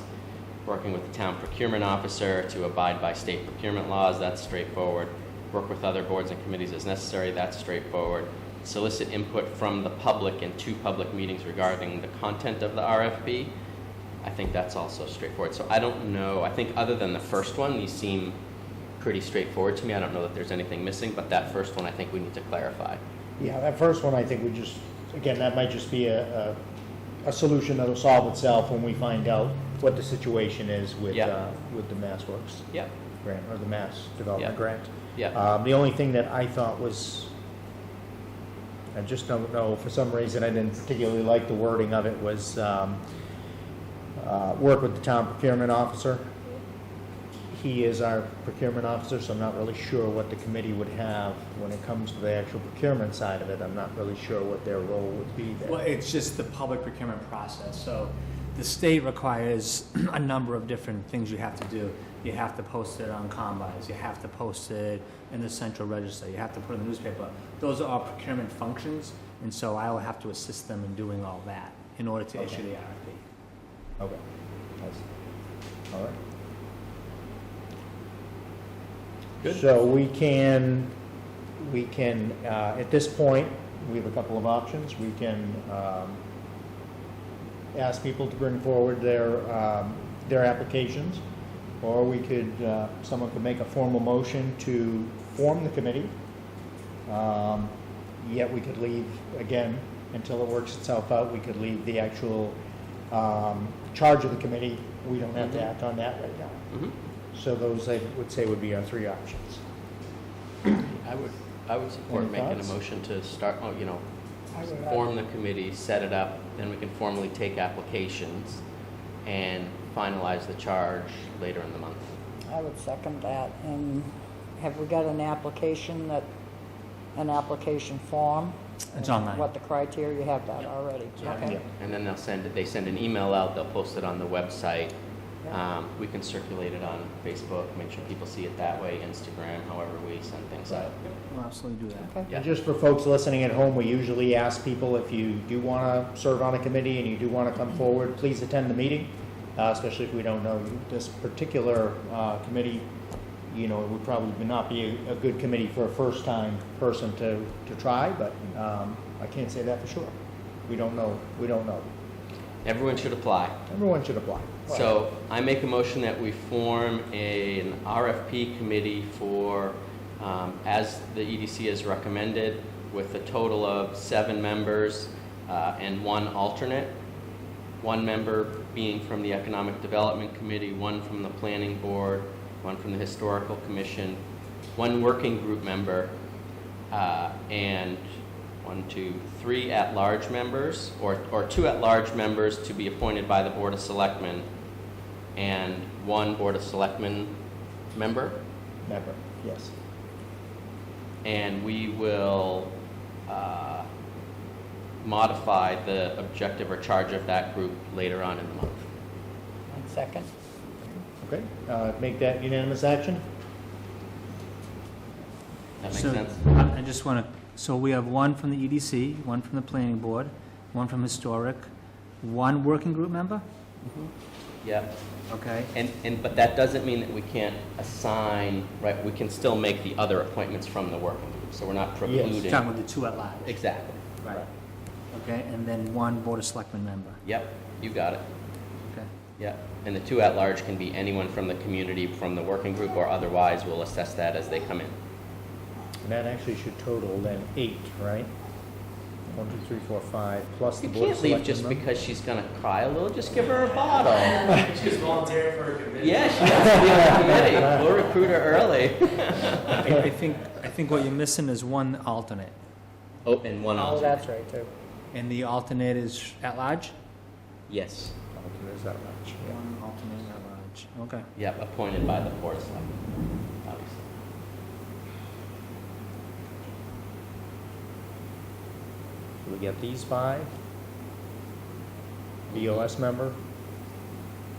Working with the town procurement officer to abide by state procurement laws, that's straightforward. Work with other boards and committees as necessary, that's straightforward. Solicit input from the public in 2 public meetings regarding the content of the RFP. I think that's also straightforward. So I don't know, I think other than the first one, these seem pretty straightforward to me. I don't know that there's anything missing, but that first one I think we need to clarify. Yeah, that first one, I think we just, again, that might just be a solution that'll solve itself when we find out what the situation is with, Yeah. with the MassWorks Yep. grant, or the Mass Development Yeah. Grant. Yeah. The only thing that I thought was, I just don't know, for some reason I didn't particularly like the wording of it, was work with the town procurement officer. He is our procurement officer, so I'm not really sure what the committee would have when it comes to the actual procurement side of it. I'm not really sure what their role would be Well, there. it's just the public procurement process. So the state requires a number of different things you have to do. You have to post it on combines, you have to post it in the central register, you have to put it in the newspaper. Those are all procurement functions, and so I'll have to assist them in doing all that in order to issue the RFP. Okay. Nice. All right. Good. So we can, at this point, we have a couple of options. We can ask people to bring forward their applications, or we could, someone could make a formal motion to form the committee. Yet we could leave, again, until it works itself out, we could leave the actual charge of the committee. We don't have to act on that right now. Mhm. So those, I would say, would be our 3 options. I would support Any making a thoughts? motion to start, I would form the committee, set it up, then we can formally take applications and finalize the charge later in the month. I would second that. And have we got an application form? It's online. What the criteria, you have that already? Okay. And then they send an email out, they'll post it on the website. Yeah. We can circulate it on Facebook, make sure people see it that way, Instagram, however we send things out. We'll absolutely do that. Okay. Yeah. And just for folks listening at home, we usually ask people, if you do want to serve on a committee and you do want to come forward, please attend the meeting, especially if we don't know you. This particular committee, it would probably not be a good committee for a first-time person to try, but I can't say that for sure. We don't know. Everyone should apply. Everyone should apply. So I make a motion that we form an RFP committee for, as the EDC has recommended, with a total of 7 members and 1 alternate. 1 member being from the Economic Development Committee, 1 from the Planning Board, 1 from the Historical Commission, 1 working group member, and 3 at-large members, or 2 at-large members to be appointed by the Board of Selectmen, and 1 Board of Selectmen member. Member, yes. And we will modify the objective or charge of that group later on in the month. And second? Okay, make that unanimous action? That makes So, sense? I just want to, so we have 1 from the EDC, 1 from the planning board, 1 from historic, 1 working group member? Yeah. Okay. But that doesn't mean that we can't assign, right, we can still make the other appointments from the working group, so we're not precluding. Talking with the 2 at large. Exactly. Right. Okay, and then 1 board of selectmen member. Yep, you got it. Okay. Yeah, and the 2 at-large can be anyone from the community, from the working group, or otherwise we'll assess that as they come in. And that actually should total then 8, right? 1, 2, 3, 4, 5, plus the You Board of can't leave Selectmen just member? because she's gonna cry a little, just give her a bottle. She's volunteering for a committee. Yeah, she has to be on the committee, we'll recruit her early. I think what you're missing is 1 alternate. Oh, and 1 Oh, alternate. that's right, too. And the alternate is at large? Yes, Is that much? Yeah. 1 alternate at large. Okay. yep, appointed by the Board of Selectmen, obviously. So we get these 5. BOS member,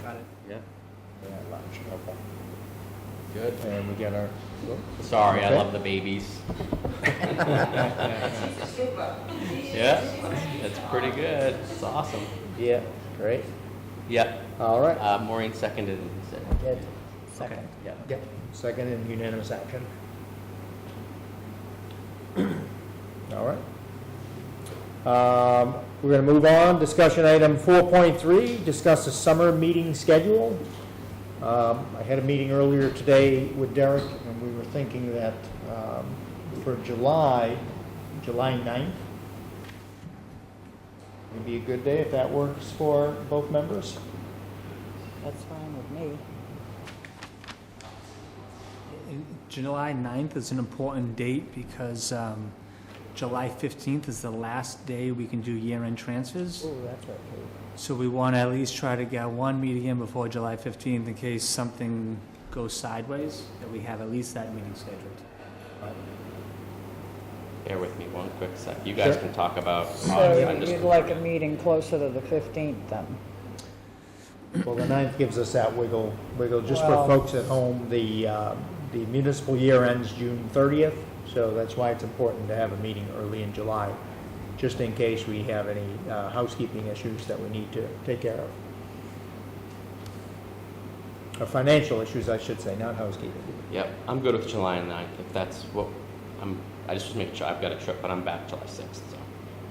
Got it. Yep, and at large, okay. good. And we get our, Sorry, I Okay. love the babies. Yeah, that's pretty good. It's awesome. yeah, great. Yeah, All right. Maureen seconded and he said, Did, second. yeah. Yep. Second and unanimous action. All right. We're going to move on. Discussion item 4.3, discuss the summer meeting schedule. I had a meeting earlier today with Derek, and we were thinking that for July 9th would be a good day if that works for both members. That's fine with me. July 9th is an important date because July 15th is the last day we can do year-end transfers. Ooh, that's right, too. So we want to at least try to get one meeting in before July 15th in case something goes sideways, that we have at least that meeting scheduled. Bear with me one quick sec. You guys Sure. can talk about. So I'm just you'd like a confirming. meeting closer to the 15th then? Well, the 9th gives us that wiggle. Just for Well- folks at home, the municipal year ends June 30th, so that's why it's important to have a meeting early in July, just in case we have any housekeeping issues that we need to take care of. Or financial issues, I should say, not housekeeping. Yep, I'm good with July 9th, if that's what, I just make sure, I've got a trip, but I'm back July 6th, so.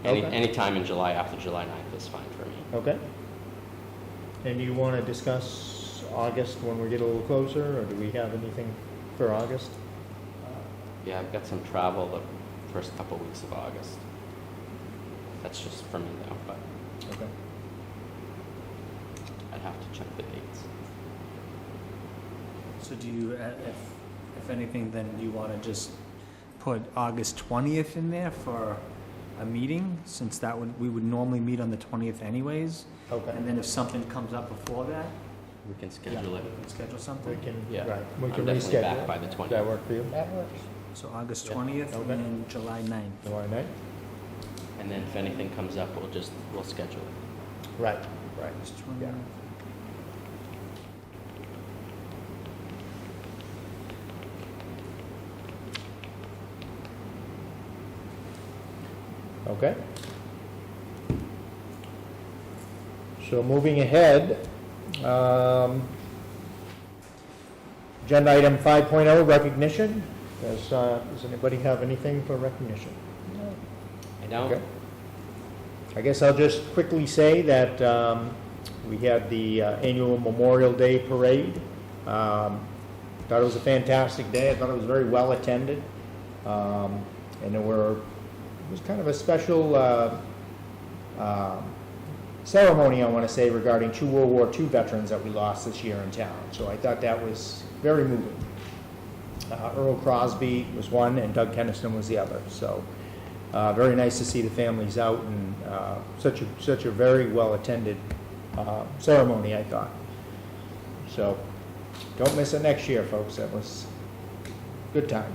Any Okay. time in July after July 9th is fine for me. Okay. And you want to discuss August when we get a little closer, or do we have anything for August? Yeah, I've got some travel the first couple weeks of August. That's just for me though, but Okay. I'd have to check the dates. So do you, if anything, then you want to just put August 20th in there for a meeting, since we would normally meet on the 20th anyways? Okay. And then if something comes up before that, We can schedule it. we can schedule something? We can, Yeah. right, we I'm can definitely reschedule. back by the Does 20th. that work for you? That works. So August Yeah. 20th Okay. and then July 9th. July 9th? And then if anything comes up, we'll schedule it. Right, right. August Yeah. 20th. Okay. So moving ahead, agenda item 5.0, recognition. Does anybody have anything for recognition? I don't? Okay. I guess I'll just quickly say that we had the annual Memorial Day Parade. Thought it was a fantastic day. I thought it was very well attended. And it was kind of a special ceremony, I want to say, regarding 2 World War II veterans that we lost this year in town. So I thought that was very moving. Earl Crosby was one, and Doug Kenniston was the other. So very nice to see the families out, and such a very well attended ceremony, I thought. So don't miss it next year, folks. That was a good time.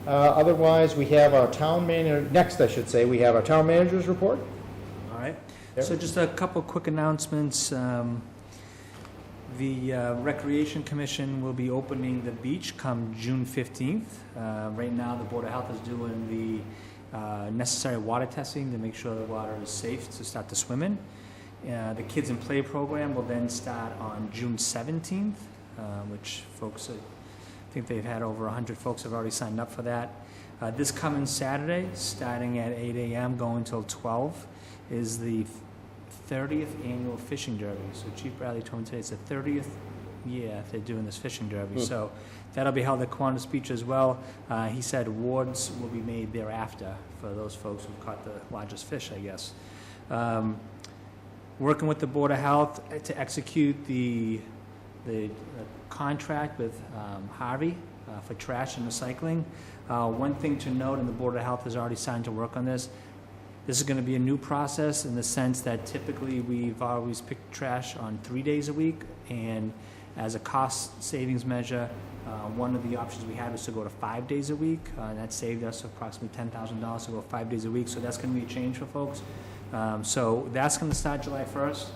Otherwise, we have our town manager, next I should say, we have our town manager's report. All right. Yep. So just a couple quick announcements. The Recreation Commission will be opening the beach come June 15th. Right now, the Board of Health is doing the necessary water testing to make sure the water is safe to start to swim in. The Kids and Play program will then start on June 17th, which folks, I think they've had over 100 folks have already signed up for that. This coming Saturday, starting at 8 a.m. going till 12, is the 30th annual fishing derby. So Chief Bradley told me today it's the 30th year they're doing this fishing derby. So that'll be held at Kiwanis Beach as well. He said awards will be made thereafter for those folks who caught the largest fish, I guess. Working with the Board of Health to execute the contract with Harvey for trash and recycling. One thing to note, and the Board of Health has already signed to work on this, this is going to be a new process in the sense that typically we've always picked trash on 3 days a week, and as a cost savings measure, one of the options we had was to go to 5 days a week. That saved us approximately $10,000 to go 5 days a week, so that's going to be a change for folks. So that's going to start July 1st.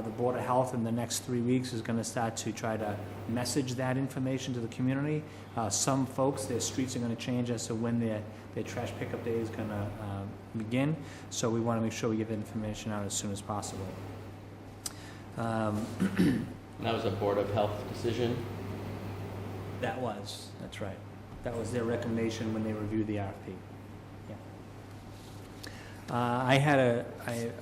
The Board of Health in the next 3 weeks is going to start to try to message that information to the community. Some folks, their streets are going to change as to when their trash pickup day is going to begin. So we want to make sure we get that information out as soon as possible. And that was a Board of Health decision? That's right. That was their recommendation when they reviewed the RFP. Yeah.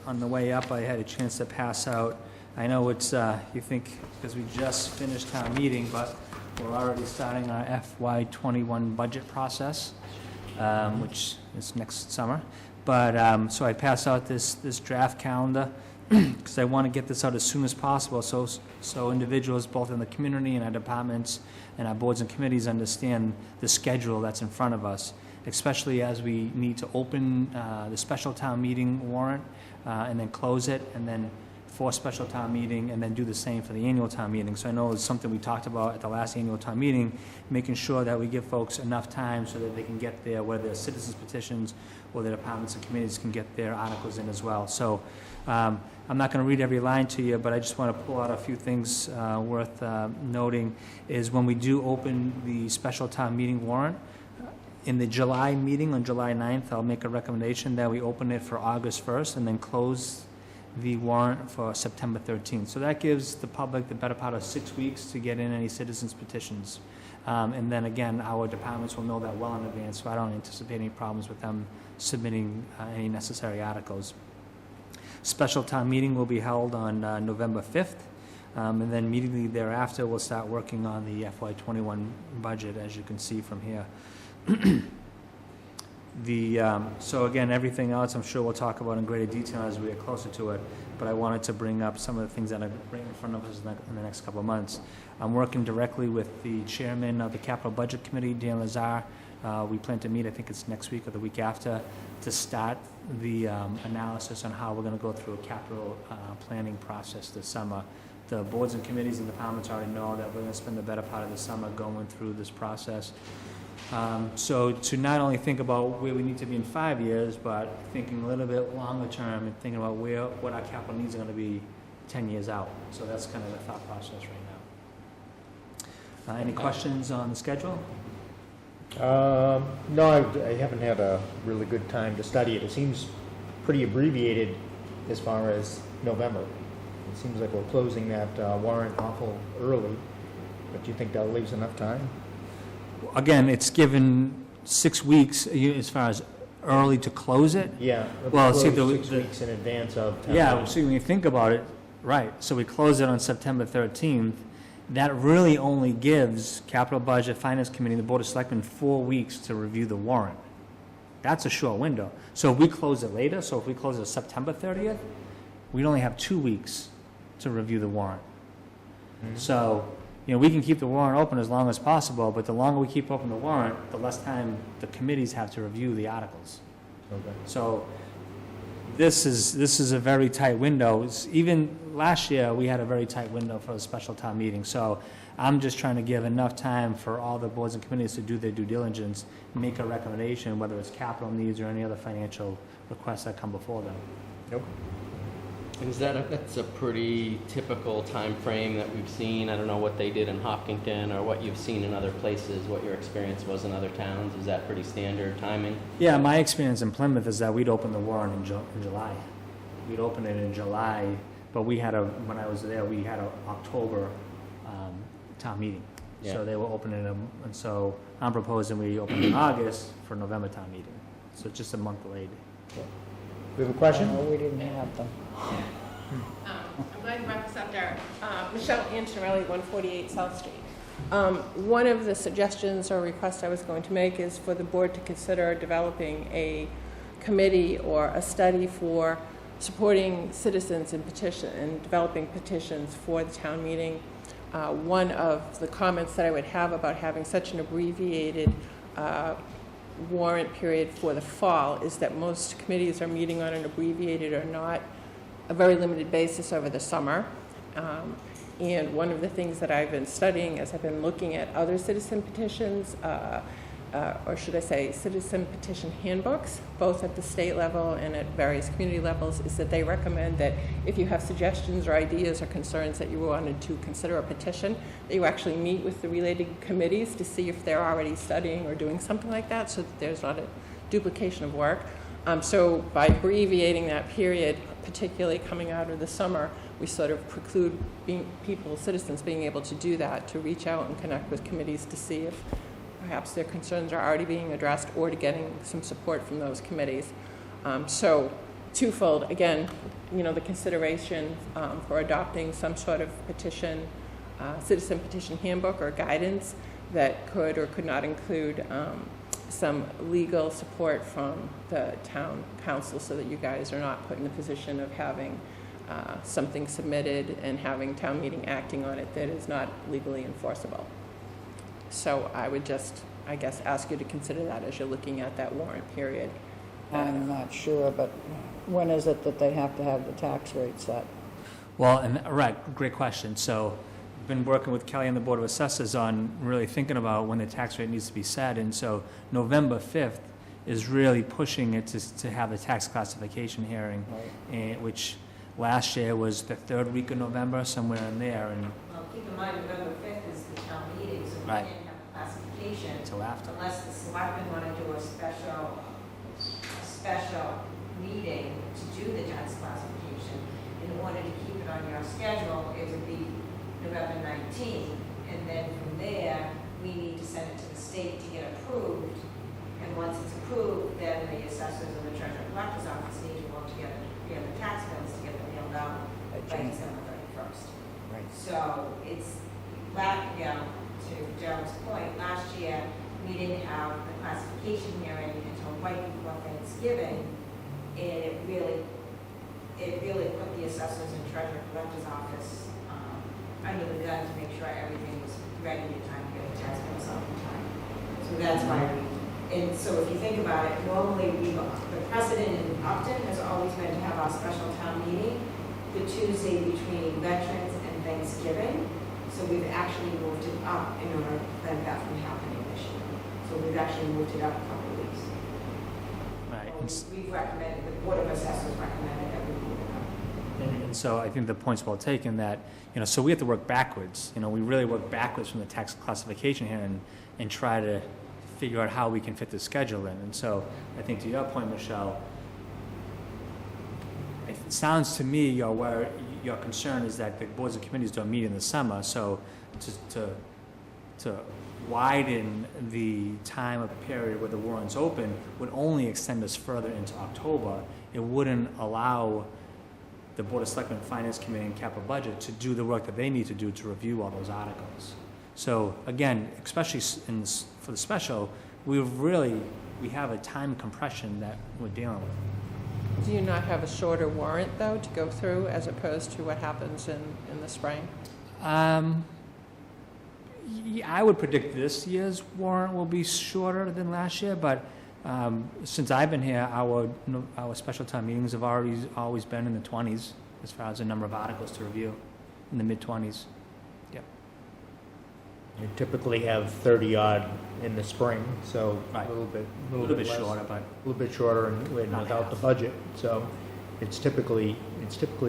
On the way up, I had a chance to pass out, I know it's, you think, because we just finished town meeting, but we're already starting our FY21 budget process, which is next summer. But, so I pass out this draft calendar, because I want to get this out as soon as possible, so individuals both in the community and our departments and our boards and committees understand the schedule that's in front of us, especially as we need to open the special town meeting warrant and then close it, and then for special town meeting, and then do the same for the annual town meeting. So I know it's something we talked about at the last annual town meeting, making sure that we give folks enough time so that they can get their, whether they're citizens petitions or the departments and committees can get their articles in as well. So I'm not going to read every line to you, but I just want to pull out a few things worth noting, is when we do open the special town meeting warrant, in the July meeting on July 9th, I'll make a recommendation that we open it for August 1st and then close the warrant for September 13th. So that gives the public the better part of 6 weeks to get in any citizens petitions. And then again, our departments will know that well in advance, so I don't anticipate any problems with them submitting any necessary articles. Special town meeting will be held on November 5th, and then immediately thereafter we'll start working on the FY21 budget, as you can see from here. So again, everything else I'm sure we'll talk about in greater detail as we get closer to it, but I wanted to bring up some of the things that are right in front of us in the next couple of months. I'm working directly with the chairman of the Capital Budget Committee, Dan Lazar. We plan to meet, I think it's next week or the week after, to start the analysis on how we're going to go through a capital planning process this summer. The boards and committees and departments already know that we're going to spend the better part of the summer going through this process. So to not only think about where we need to be in 5 years, but thinking a little bit longer term and thinking about what our capital needs are going to be 10 years out. So that's kind of the thought process right now. Any questions on the schedule? No, I haven't had a really good time to study it. It seems pretty abbreviated as far as November. It seems like we're closing that warrant awful early, but do you think that leaves enough time? Again, it's given 6 weeks as far as early to close it. Yeah. Well, see, 6 weeks in advance of town yeah, meeting. see, when you think about it, right, so we close it on September 13th. That really only gives Capital Budget, Finance Committee, and the Board of Selectmen 4 weeks to review the warrant. That's a short window. So if we close it later, so if we close it September 30th, we'd only have 2 weeks to review the warrant. Mm-hmm. So, you know, we can keep the warrant open as long as possible, but the longer we keep open the warrant, the less time the committees have to review the articles. Okay. So this is a very tight window. Even last year, we had a very tight window for a special town meeting. So I'm just trying to give enough time for all the boards and committees to do their due diligence, make a recommendation, whether it's capital needs or any other financial requests that come before them. Nope. And that's a pretty typical time frame that we've seen. I don't know what they did in Hopkinton or what you've seen in other places, what your experience was in other towns. Is that pretty standard timing? Yeah, my experience in Plymouth is that we'd open the warrant in July. We'd open it in July, but when I was there, we had an October town meeting. Yeah. So they were opening them, and so I'm proposing we open in August for November town meeting. So just a month late. We have a question? No, we didn't have them. I'm glad you brought this up, Derek. Michelle Antonelli, 148 South Street. One of the suggestions or requests I was going to make is for the board to consider developing a committee or a study for supporting citizens in petition and developing petitions for the town meeting. One of the comments that I would have about having such an abbreviated warrant period for the fall is that most committees are meeting on an abbreviated or not a very limited basis over the summer. And one of the things that I've been studying as I've been looking at other citizen petitions, or should I say citizen petition handbooks, both at the state level and at various community levels, is that they recommend that if you have suggestions or ideas or concerns that you wanted to consider a petition, that you actually meet with the related committees to see if they're already studying or doing something like that, so that there's not a duplication of work. So by abbreviating that period, particularly coming out of the summer, we sort of preclude citizens being able to do that, to reach out and connect with committees to see if perhaps their concerns are already being addressed or to getting some support from those committees. So twofold, again, the consideration for adopting some sort of petition, citizen petition handbook or guidance that could or could not include some legal support from the town council so that you guys are not put in the position of having something submitted and having town meeting acting on it that is not legally enforceable. So I would just, I guess, ask you to consider that as you're looking at that warrant period. I'm not sure, but when is it that they have to have the tax rate set? Well, right, great question. So I've been working with Kelly and the Board of Assessors on really thinking about when the tax rate needs to be set. And so November 5th is really pushing it to have the tax classification hearing, which last year was the third week of November, somewhere in there. And well, keep in mind, November 5th is the town meeting, so we Right. can't have a classification until after. unless the selectmen want to do a special meeting to do the tax classification. In order to keep it on your schedule, it would be November 19th, and then from there, we need to send it to the state to get approved. And once it's approved, then the assessors and the treasurer collector's office need to work together to prepare the tax bills to get them mailed out by December 31st. Right. So it's, to Daryl's point, last year, we didn't have the classification hearing until right before Thanksgiving, and it really put the assessors and treasurer collector's office under the gun to make sure everything was ready in time to get the tax bills out in time. So that's why and so if you think about it, normally the precedent in Upton has always been to have our special town meeting the Tuesday between Veterans and Thanksgiving. So we've actually moved it up in order to prevent that from happening this year. So we've actually moved it up a couple of weeks. Right. We've recommended, the Board of Assessors recommended that we move it up. And so I think the point's well taken that, so we have to work backwards. We really work backwards from the tax classification here and try to figure out how we can fit the schedule in. And so I think to your point, Michelle, it sounds to me your concern is that the boards and committees don't meet in the summer, so to widen the time of period where the warrant's open would only extend us further into October. It wouldn't allow the Board of Selectmen, Finance Committee, and Capital Budget to do the work that they need to do to review all those articles. So again, especially for the special, we have a time compression that we're dealing with. Do you not have a shorter warrant, though, to go through as opposed to what happens in the spring? Yeah, I would predict this year's warrant will be shorter than last year, but since I've been here, our special town meetings have always been in the 20s as far as the number of articles to review, in the mid-20s. Yep. You typically have 30-odd in the spring, so Right. a little bit less, shorter, but a little bit shorter and Not without half. the budget. So it's typically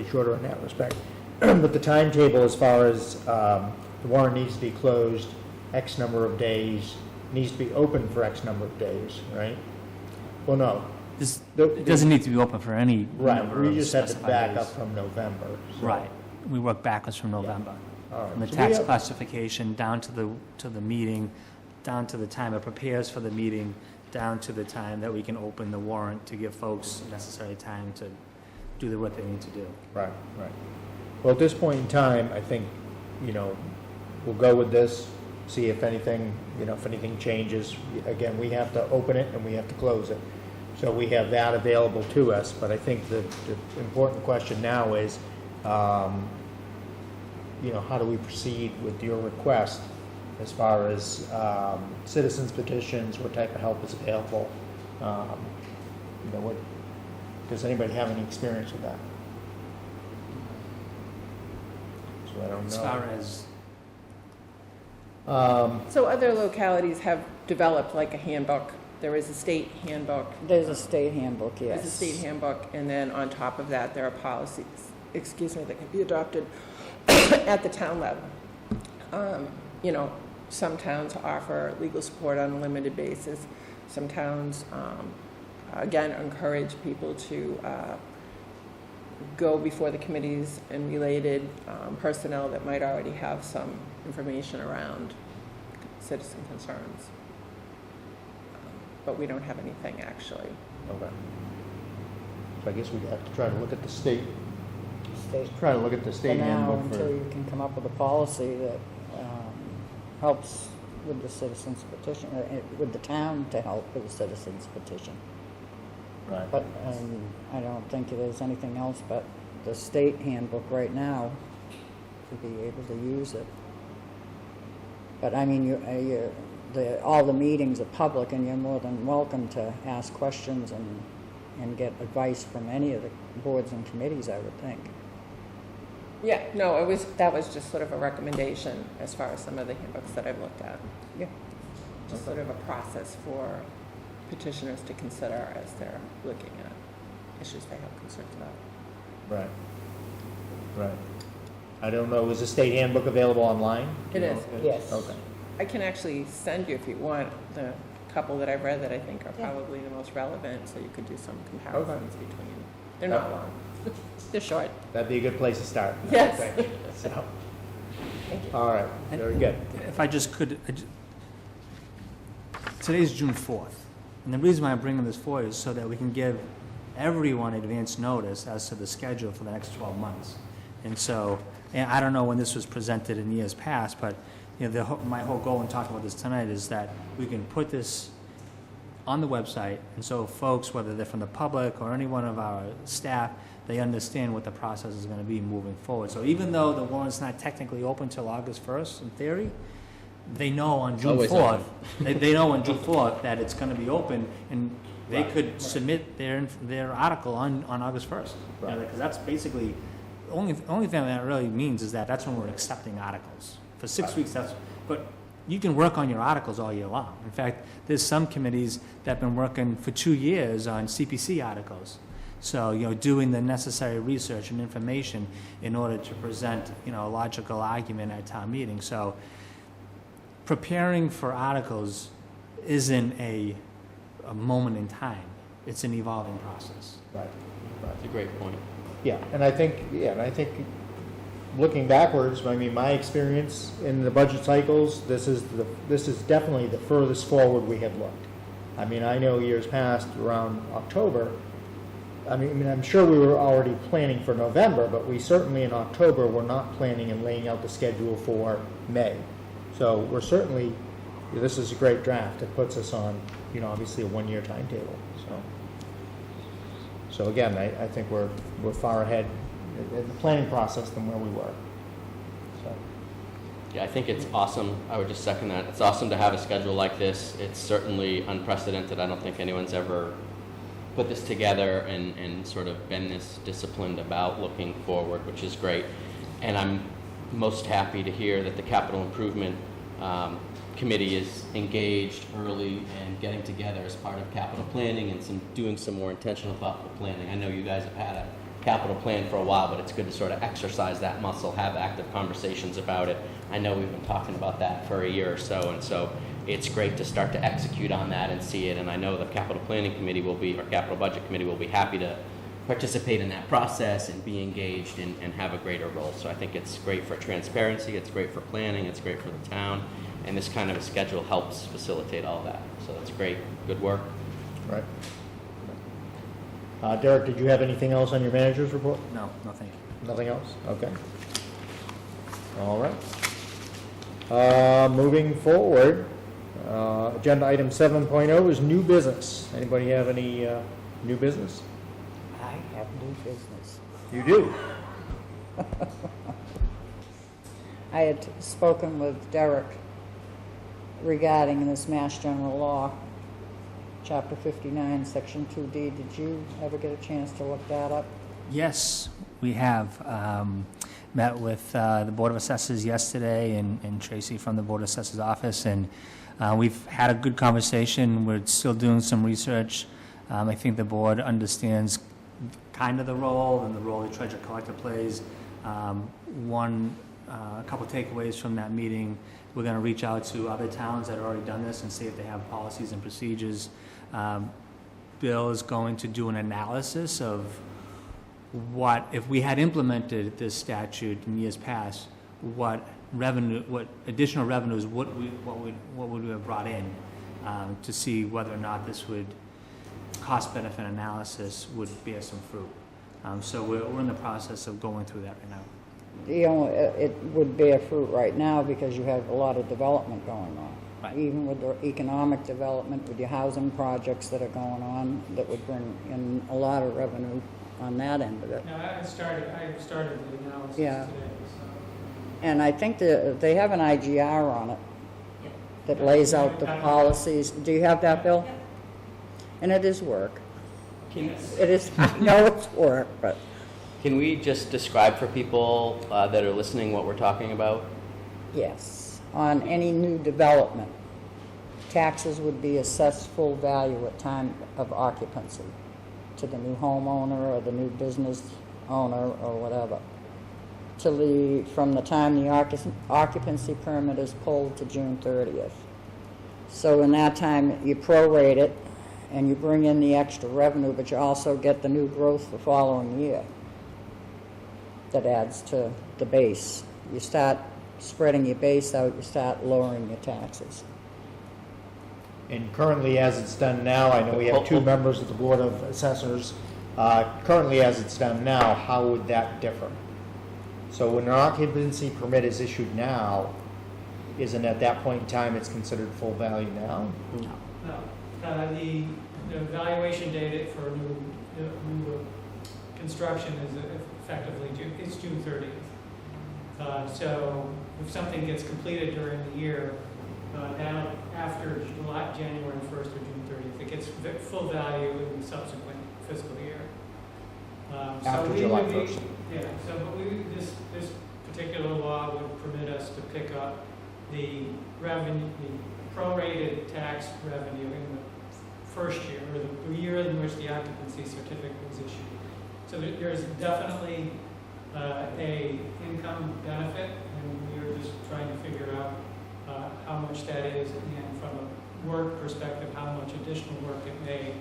shorter in that respect. But the timetable, as far as the warrant needs to be closed X number of days, needs to be open for X number of days, right? Well, no. it doesn't need to be open for any Right, number we of just have to specified back days. up from November. So- Right. We work backwards from November. All right. From the So we tax have- classification down to the meeting, down to the time it prepares for the meeting, down to the time that we can open the warrant to give folks necessary time to do the work they need to do. Right. Well, at this point in time, I think, we'll go with this, see if anything changes. Again, we have to open it and we have to close it. So we have that available to us, but I think the important question now is, how do we proceed with your request as far as citizens petitions, what type of help is available? Does anybody have any experience with that? So I don't know. As far as, So other localities have developed like a handbook. There is a state handbook. There's a state handbook, yes. There's a state handbook, and then on top of that, there are policies, that can be adopted at the town level. Some towns offer legal support on a limited basis. Some towns, again, encourage people to go before the committees and related personnel that might already have some information around citizen concerns. But we don't have anything actually. Okay. So I guess we'd have to try to look at the state, State try to look at the for state now, handbook until for, you can come up with a policy that helps with the citizens petition, with the town to help with the citizens petition. right. But I don't think there's anything else but the state handbook right now to be able to use it. But I mean, all the meetings are public, and you're more than welcome to ask questions and get advice from any of the boards and committees, I would think. Yeah, no, that was just sort of a recommendation as far as some of the handbooks that I've looked at. Yeah. Just sort of a process for petitioners to consider as they're looking at issues they have concerns about. Right. Right. I don't know, is the state handbook available online? It You know? is. Yes. Okay. I can actually send you, if you want, the couple that I've read that I think are Yeah. probably the most relevant, so you could do some comparisons between. They're not long. They're short. That'd be a good place to start. I Yes. think. So, Thank you. all right, very good. If I just could, today's June 4th, and the reason why I'm bringing this forward is so that we can give everyone advance notice as to the schedule for the next 12 months. And so, and I don't know when this was presented in years past, but you know, my whole goal in talking about this tonight is that we can put this on the website, and so folks, whether they're from the public or any one of our staff, they understand what the process is going to be moving forward. So even though the warrant's not technically open till August 1st, in theory, they know on June Always 4th, they know on June 4th that it's going to be open, and they could submit their article on August 1st. Right. Because that's basically, the only thing that really means is that that's when we're accepting articles. For 6 weeks, but you can work on your articles all year long. In fact, there's some committees that have been working for 2 years on CPC articles. So, you know, doing the necessary research and information in order to present, you know, a logical argument at town meeting. So preparing for articles isn't a moment in time. It's an evolving process. Right, right. That's a great point. Yeah, and I think looking backwards, I mean, my experience in the budget cycles, this is definitely the furthest forward we have looked. I mean, I know years past, around October, I mean, I'm sure we were already planning for November, but we certainly in October were not planning and laying out the schedule for May. So we're certainly, this is a great draft. It puts us on, you know, obviously a one-year timetable. So again, I think we're far ahead in the planning process than where we were. So, Yeah, I think it's awesome. I would just second that. It's awesome to have a schedule like this. It's certainly unprecedented. I don't think anyone's ever put this together and sort of been this disciplined about looking forward, which is great. And I'm most happy to hear that the capital improvement committee is engaged early and getting together as part of capital planning and doing some more intentional thoughtful planning. I know you guys have had a capital plan for a while, but it's good to sort of exercise that muscle, have active conversations about it. I know we've been talking about that for a year or so, and so it's great to start to execute on that and see it. And I know the capital planning committee or capital budget committee will be happy to participate in that process and be engaged and have a greater role. So I think it's great for transparency, it's great for planning, it's great for the town, and this kind of a schedule helps facilitate all that. So that's great, good work. right. Derek, did you have anything else on your manager's report? No, thank you. Nothing else? Okay. All right. Moving forward, agenda item 7.0 is new business. Anybody have any new business? I have new business. You do? I had spoken with Derek regarding this Mass General Law, Chapter 59, Section 2D. Did you ever get a chance to look that up? Yes, we have. Met with the Board of Assessors yesterday and Tracy from the Board of Assessors office, and we've had a good conversation. We're still doing some research. I think the board understands kind of the role and the role the treasurer collector plays. A couple takeaways from that meeting: we're going to reach out to other towns that have already done this and see if they have policies and procedures. Bill is going to do an analysis of what, if we had implemented this statute in years past, what additional revenues what would we have brought in, to see whether or not this would, cost-benefit analysis would bear some fruit. So we're in the process of going through that right now. You know, it would bear fruit right now because you have a lot of development going on. Right. Even with the economic development, with your housing projects that are going on, that would bring in a lot of revenue on that end of it. No, I started the analysis Yeah. today, so. And I think they have an IGR on it that lays out the policies. Do you have that, Bill? And it is work. It is, I know it's work, but Can we just describe for people that are listening what we're talking about? yes. On any new development, taxes would be assessed full value at time of occupancy to the new homeowner or the new business owner or whatever, from the time the occupancy permit is pulled to June 30th. So in that time, you prorate it and you bring in the extra revenue, but you also get the new growth the following year that adds to the base. You start spreading your base out, you start lowering your taxes. And currently, as it's done now, I know we have two members of the Board of Assessors. Currently, as it's done now, how would that differ? So when an occupancy permit is issued now, isn't at that point in time it's considered full value now? No, the valuation date for new construction is effectively it's June 30th. So if something gets completed during the year, now after January 1st or June 30th, it gets full value in the subsequent fiscal year. After July 1st. Yeah, so but this particular law would permit us to pick up the revenue, the prorated tax revenue in the first year, or the year in which the occupancy certificate was issued. So there's definitely a income benefit, and we're just trying to figure out how much that is, and from a work perspective, how much additional work it may,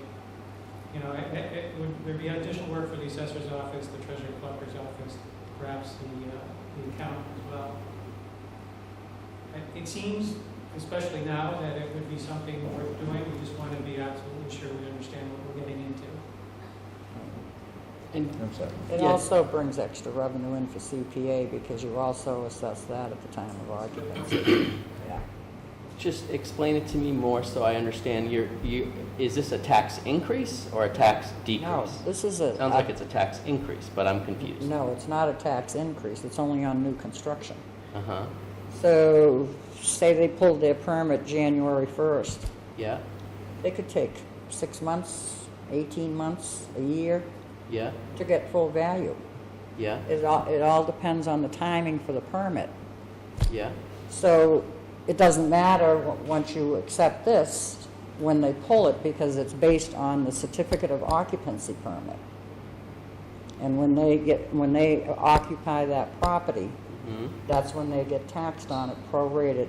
would there be additional work for the assessor's office, the treasurer collector's office, perhaps the accountant as well. It seems, especially now, that it would be something worth doing. We just want to be absolutely sure we understand what we're getting into. I'm sorry. It also brings extra revenue in for CPA because you also assess that at the time of occupancy. Yeah. Just explain it to me more so I understand. Is this a tax increase or a tax decrease? No, this is Sounds like it's a tax increase, but I'm confused. No, it's not a tax increase. It's only on new construction. Uh-huh. So say they pulled their permit January 1st. Yeah, They could take 6 months, 18 months, a year yeah, to get full value. yeah, It all depends on the timing for the permit. yeah. So it doesn't matter once you accept this when they pull it because it's based on the certificate of occupancy permit. And when they occupy that property, Hmm. that's when they get taxed on it prorated.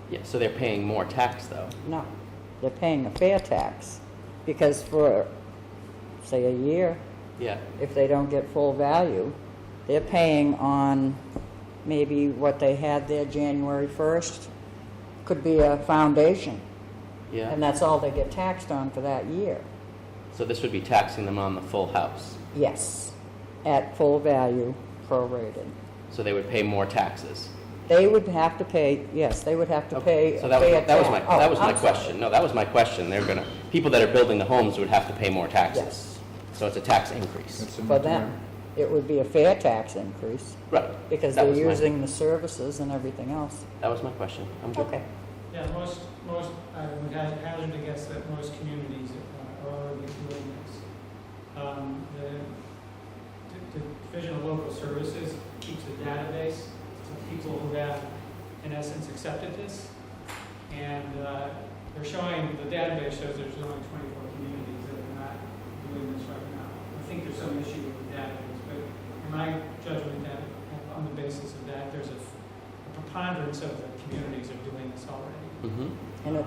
Yeah, so they're paying more tax though. No, they're paying a fair tax because for, say, a year, Yeah, if they don't get full value, they're paying on maybe what they had there January 1st, could be a foundation, yeah. and that's all they get taxed on for that year. So this would be taxing them on the full house. Yes, at full value, prorated. So they would pay more taxes. They would have to pay, yes, they would have to pay So a that fair was, that was my, tax. Oh, that was my I'm sorry. question. No, that was my question. People that are building the homes would have to pay more taxes. Yes. So it's a tax increase. For them, it would be a fair tax increase Right. because That they're was my- using the services and everything else. That was my question. I'm good. Okay. Yeah, most, I would hazard to guess that most communities are already doing this. The Division of Local Services keeps a database of people who have, in essence, accepted this. And they're showing, the database shows there's only 24 communities that are not doing this right now. I think there's some issue with the database, but in my judgment, that on the basis of that, there's a preponderance of the communities are doing this already. Mm-hmm. And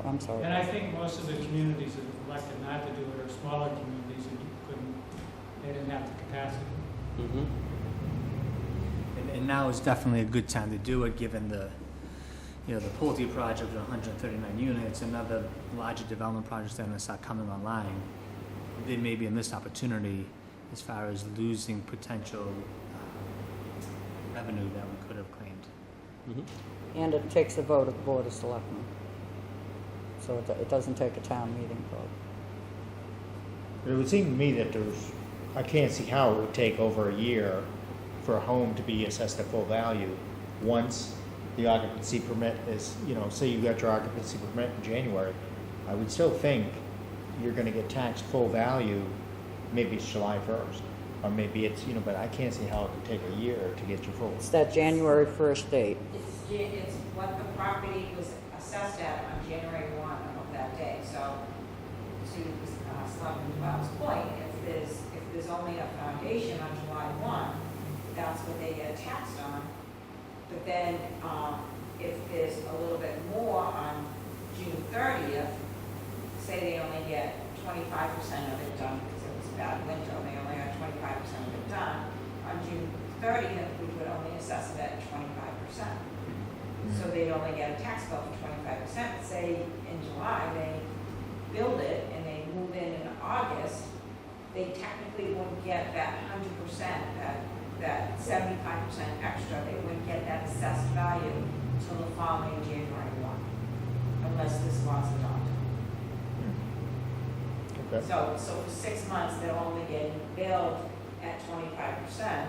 I'm sorry. And I think most of the communities that have elected not to do it are smaller communities who couldn't, They didn't have the capacity. Mm-hmm. And now is definitely a good time to do it, given the, you know, the Pulte project with 139 units, and other larger development projects that are gonna start coming online. They may be a missed opportunity as far as losing potential revenue that we could have claimed. Mm-hmm. And it takes a vote of the Board of Selectmen. So it doesn't take a town meeting vote. It would seem to me that I can't see how it would take over a year for a home to be assessed at full value once the occupancy permit is, you know, say you got your occupancy permit in January. I would still think you're gonna get taxed full value, maybe it's July 1st, or maybe it's, you know, but I can't see how it could take a year to get your full. It's that January 1st date. It's what the property was assessed at on January 1 of that day. So to Selectman Bob's point, if there's only a foundation on July 1, that's what they get taxed on. But then if there's a little bit more on June 30th, say they only get 25% of it done because it was a bad winter, they only got 25% of it done. On June 30th, we would only assess it at 25%. So they'd only get a tax bill for 25%. Say in July, they build it and they move in August, they technically wouldn't get that 100%, that 75% extra. They wouldn't get that assessed value until the following January 1, unless this law's adopted. Okay. So for 6 months, they're only getting billed at 25%,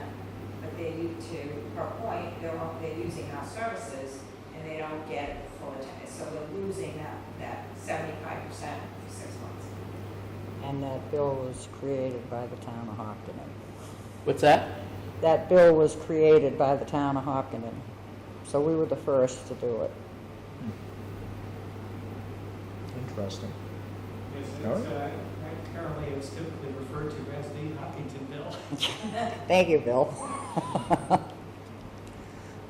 but they need to, per point, they're using our services, and they don't get full attendance. So they're losing that 75% for 6 months. And that bill was created by the town of Hopkinton. What's that? That bill was created by the town of Hopkinton. So we were the first to do it. Interesting. It's, All right. apparently it's typically referred to as the Hopkinton bill. Thank you, Bill.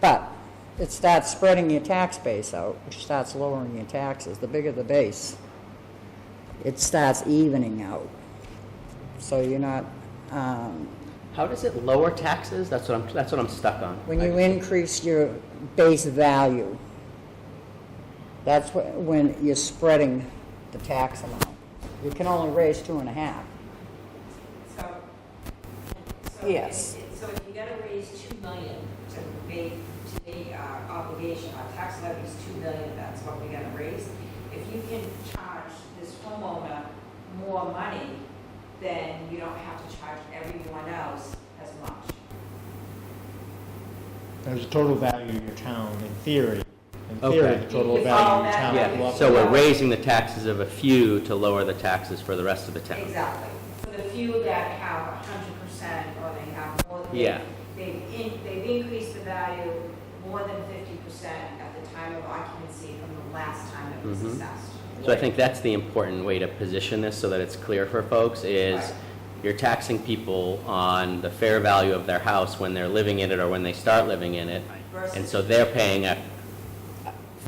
But it starts spreading your tax base out, which starts lowering your taxes. The bigger the base, it starts evening out. So you're not, How does it lower taxes? That's what I'm stuck on. when you increase your base value, that's when you're spreading the tax amount. You can only raise 2.5. So Yes. So if you gotta raise $2 million to make our obligation, our tax levy is $2 million, that's what we gotta raise. If you can charge this homeowner more money, then you don't have to charge everyone else as much. There's a total value of your town, in theory. In Okay. theory, the total If value all of your that town money- would go Yeah, up. so we're raising the taxes of a few to lower the taxes for the rest of the town. Exactly. For the few that have 100% or they have more, Yeah. they've increased the value more than 50% at the time of occupancy from the last time it was Mhm. assessed. So I think that's the important way to position this so that it's clear for folks is Right. you're taxing people on the fair value of their house when they're living in it or when they start living in it. And so they're paying a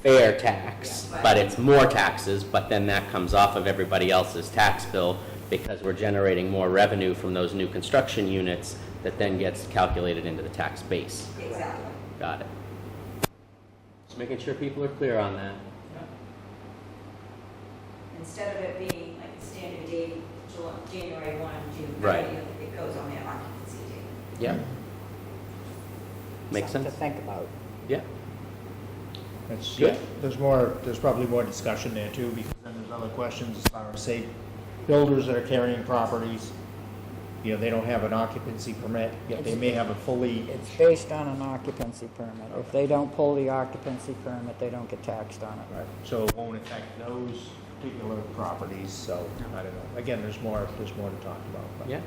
fair tax, Yeah, right. but it's more taxes, but then that comes off of everybody else's tax bill because we're generating more revenue from those new construction units that then gets calculated into the tax base. Exactly. Got it. Just making sure people are clear on that. Instead of it being like the standard date, January 1, June 30th, Right. it goes on their occupancy date. Yeah. Makes Something sense? to think about. Yeah. It's, Good. there's probably more discussion there too, because then there's other questions as far as, say, builders that are carrying properties, you know, they don't have an occupancy permit, yet they may have a fully, It's based on an occupancy permit. If they don't pull the occupancy permit, they don't get taxed on it. right, so it won't affect those particular properties, so, I don't know. Again, there's more to talk about. but- Yeah.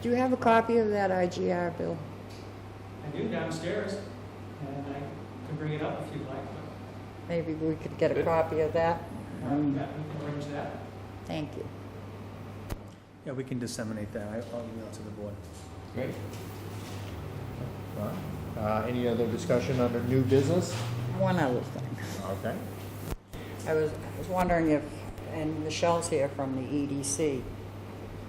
Do you have a copy of that IGR, Bill? I do downstairs, and I can bring it up if you'd like. Maybe we could get a Good. copy of that? Yeah, we can arrange that. Thank you. Yeah, we can disseminate that. I'll email it to the board. Great. All right. Any other discussion under new business? One other thing. Okay. I was wondering if, and Michelle's here from the EDC,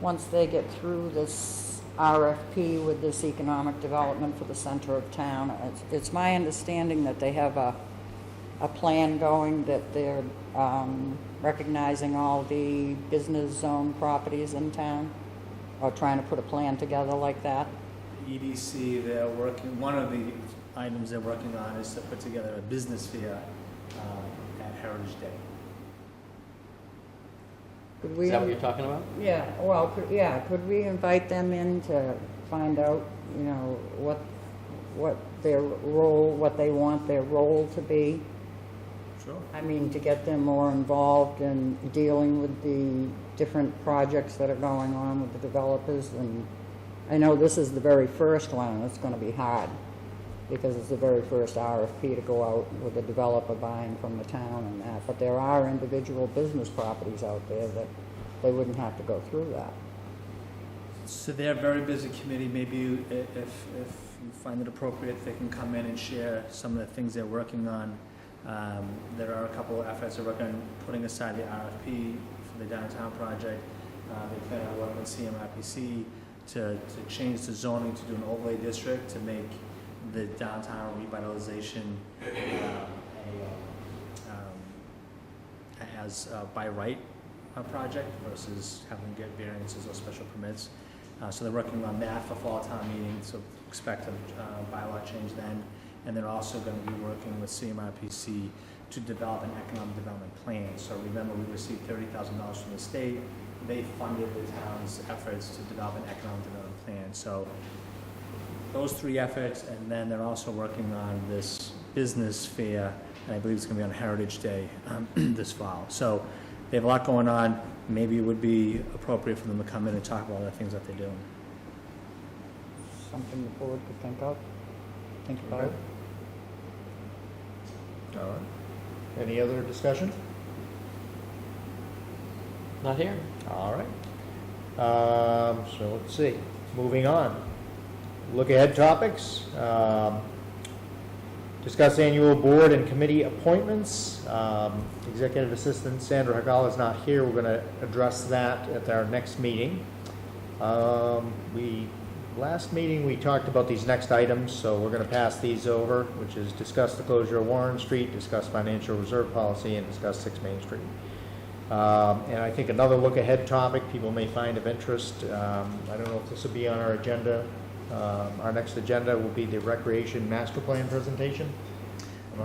once they get through this RFP with this economic development for the center of town. It's my understanding that they have a plan going, that they're recognizing all the business zone properties in town, or trying to put a plan together like that. EDC, they're working, one of the items they're working on is to put together a business fair at Heritage Day. Could we? Is that what you're talking about? Yeah, well, could we invite them in to find out, you know, what their role, what they want their role to be? Sure. I mean, to get them more involved in dealing with the different projects that are going on with the developers. And I know this is the very first one, and it's gonna be hard, because it's the very first RFP to go out with a developer buying from the town and that. But there are individual business properties out there that they wouldn't have to go through that. So they're a very busy committee. Maybe if you find it appropriate, they can come in and share some of the things they're working on. There are a couple of efforts they're working on putting aside the RFP for the downtown project. They plan on working with CMRPC to change the zoning to do an overlay district to make the downtown revitalization as by right project versus having to get variances or special permits. So they're working on that for fall town meeting, so expect a bylaw change then. And they're also going to be working with CMRPC to develop an economic development plan. So remember, we received $30,000 from the state. They funded the town's efforts to develop an economic development plan. So those three efforts, and then they're also working on this business fair, and I believe it's going to be on Heritage Day this fall. So they have a lot going on. Maybe it would be appropriate for them to come in and talk about all the things that they're doing. Something the board could think about it. All right. Any other discussion? Not here. All right. So let's see. Moving on. Look ahead topics. Discuss annual board and committee appointments. Executive Assistant Sandra Hagala is not here. We're going to address that at our next meeting. Last meeting we talked about these next items, so we're going to pass these over, which is discuss the closure of Warren Street, discuss financial reserve policy, and discuss 6 Main Street. And I think another look ahead topic people may find of interest, I don't know if this will be on our agenda. Our next agenda will be the Recreation Master Plan presentation.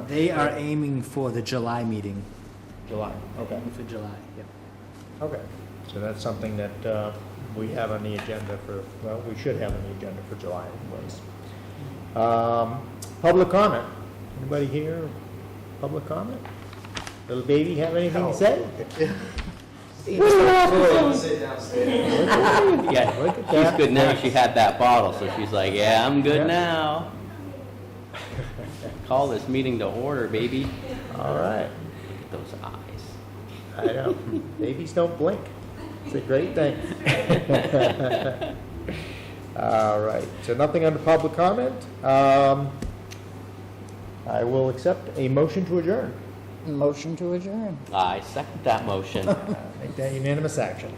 They are aiming for the July meeting. July. Okay. Aiming for July, yep. Okay. So that's something that we have on the agenda for, well, we should have on the agenda for July anyways. Public comment. Anybody here? Public comment? Little baby have anything to say? Sit downstairs. Yeah, Look at she's that. good now. She had that bottle, so she's like, yeah, I'm good Yeah. now. Call this meeting to order, baby. All right. Look at those eyes. I know. Babies don't blink. It's a great thing. All right. So nothing under public comment. I will accept a motion to adjourn. Motion to adjourn. I second that motion. Make that unanimous action.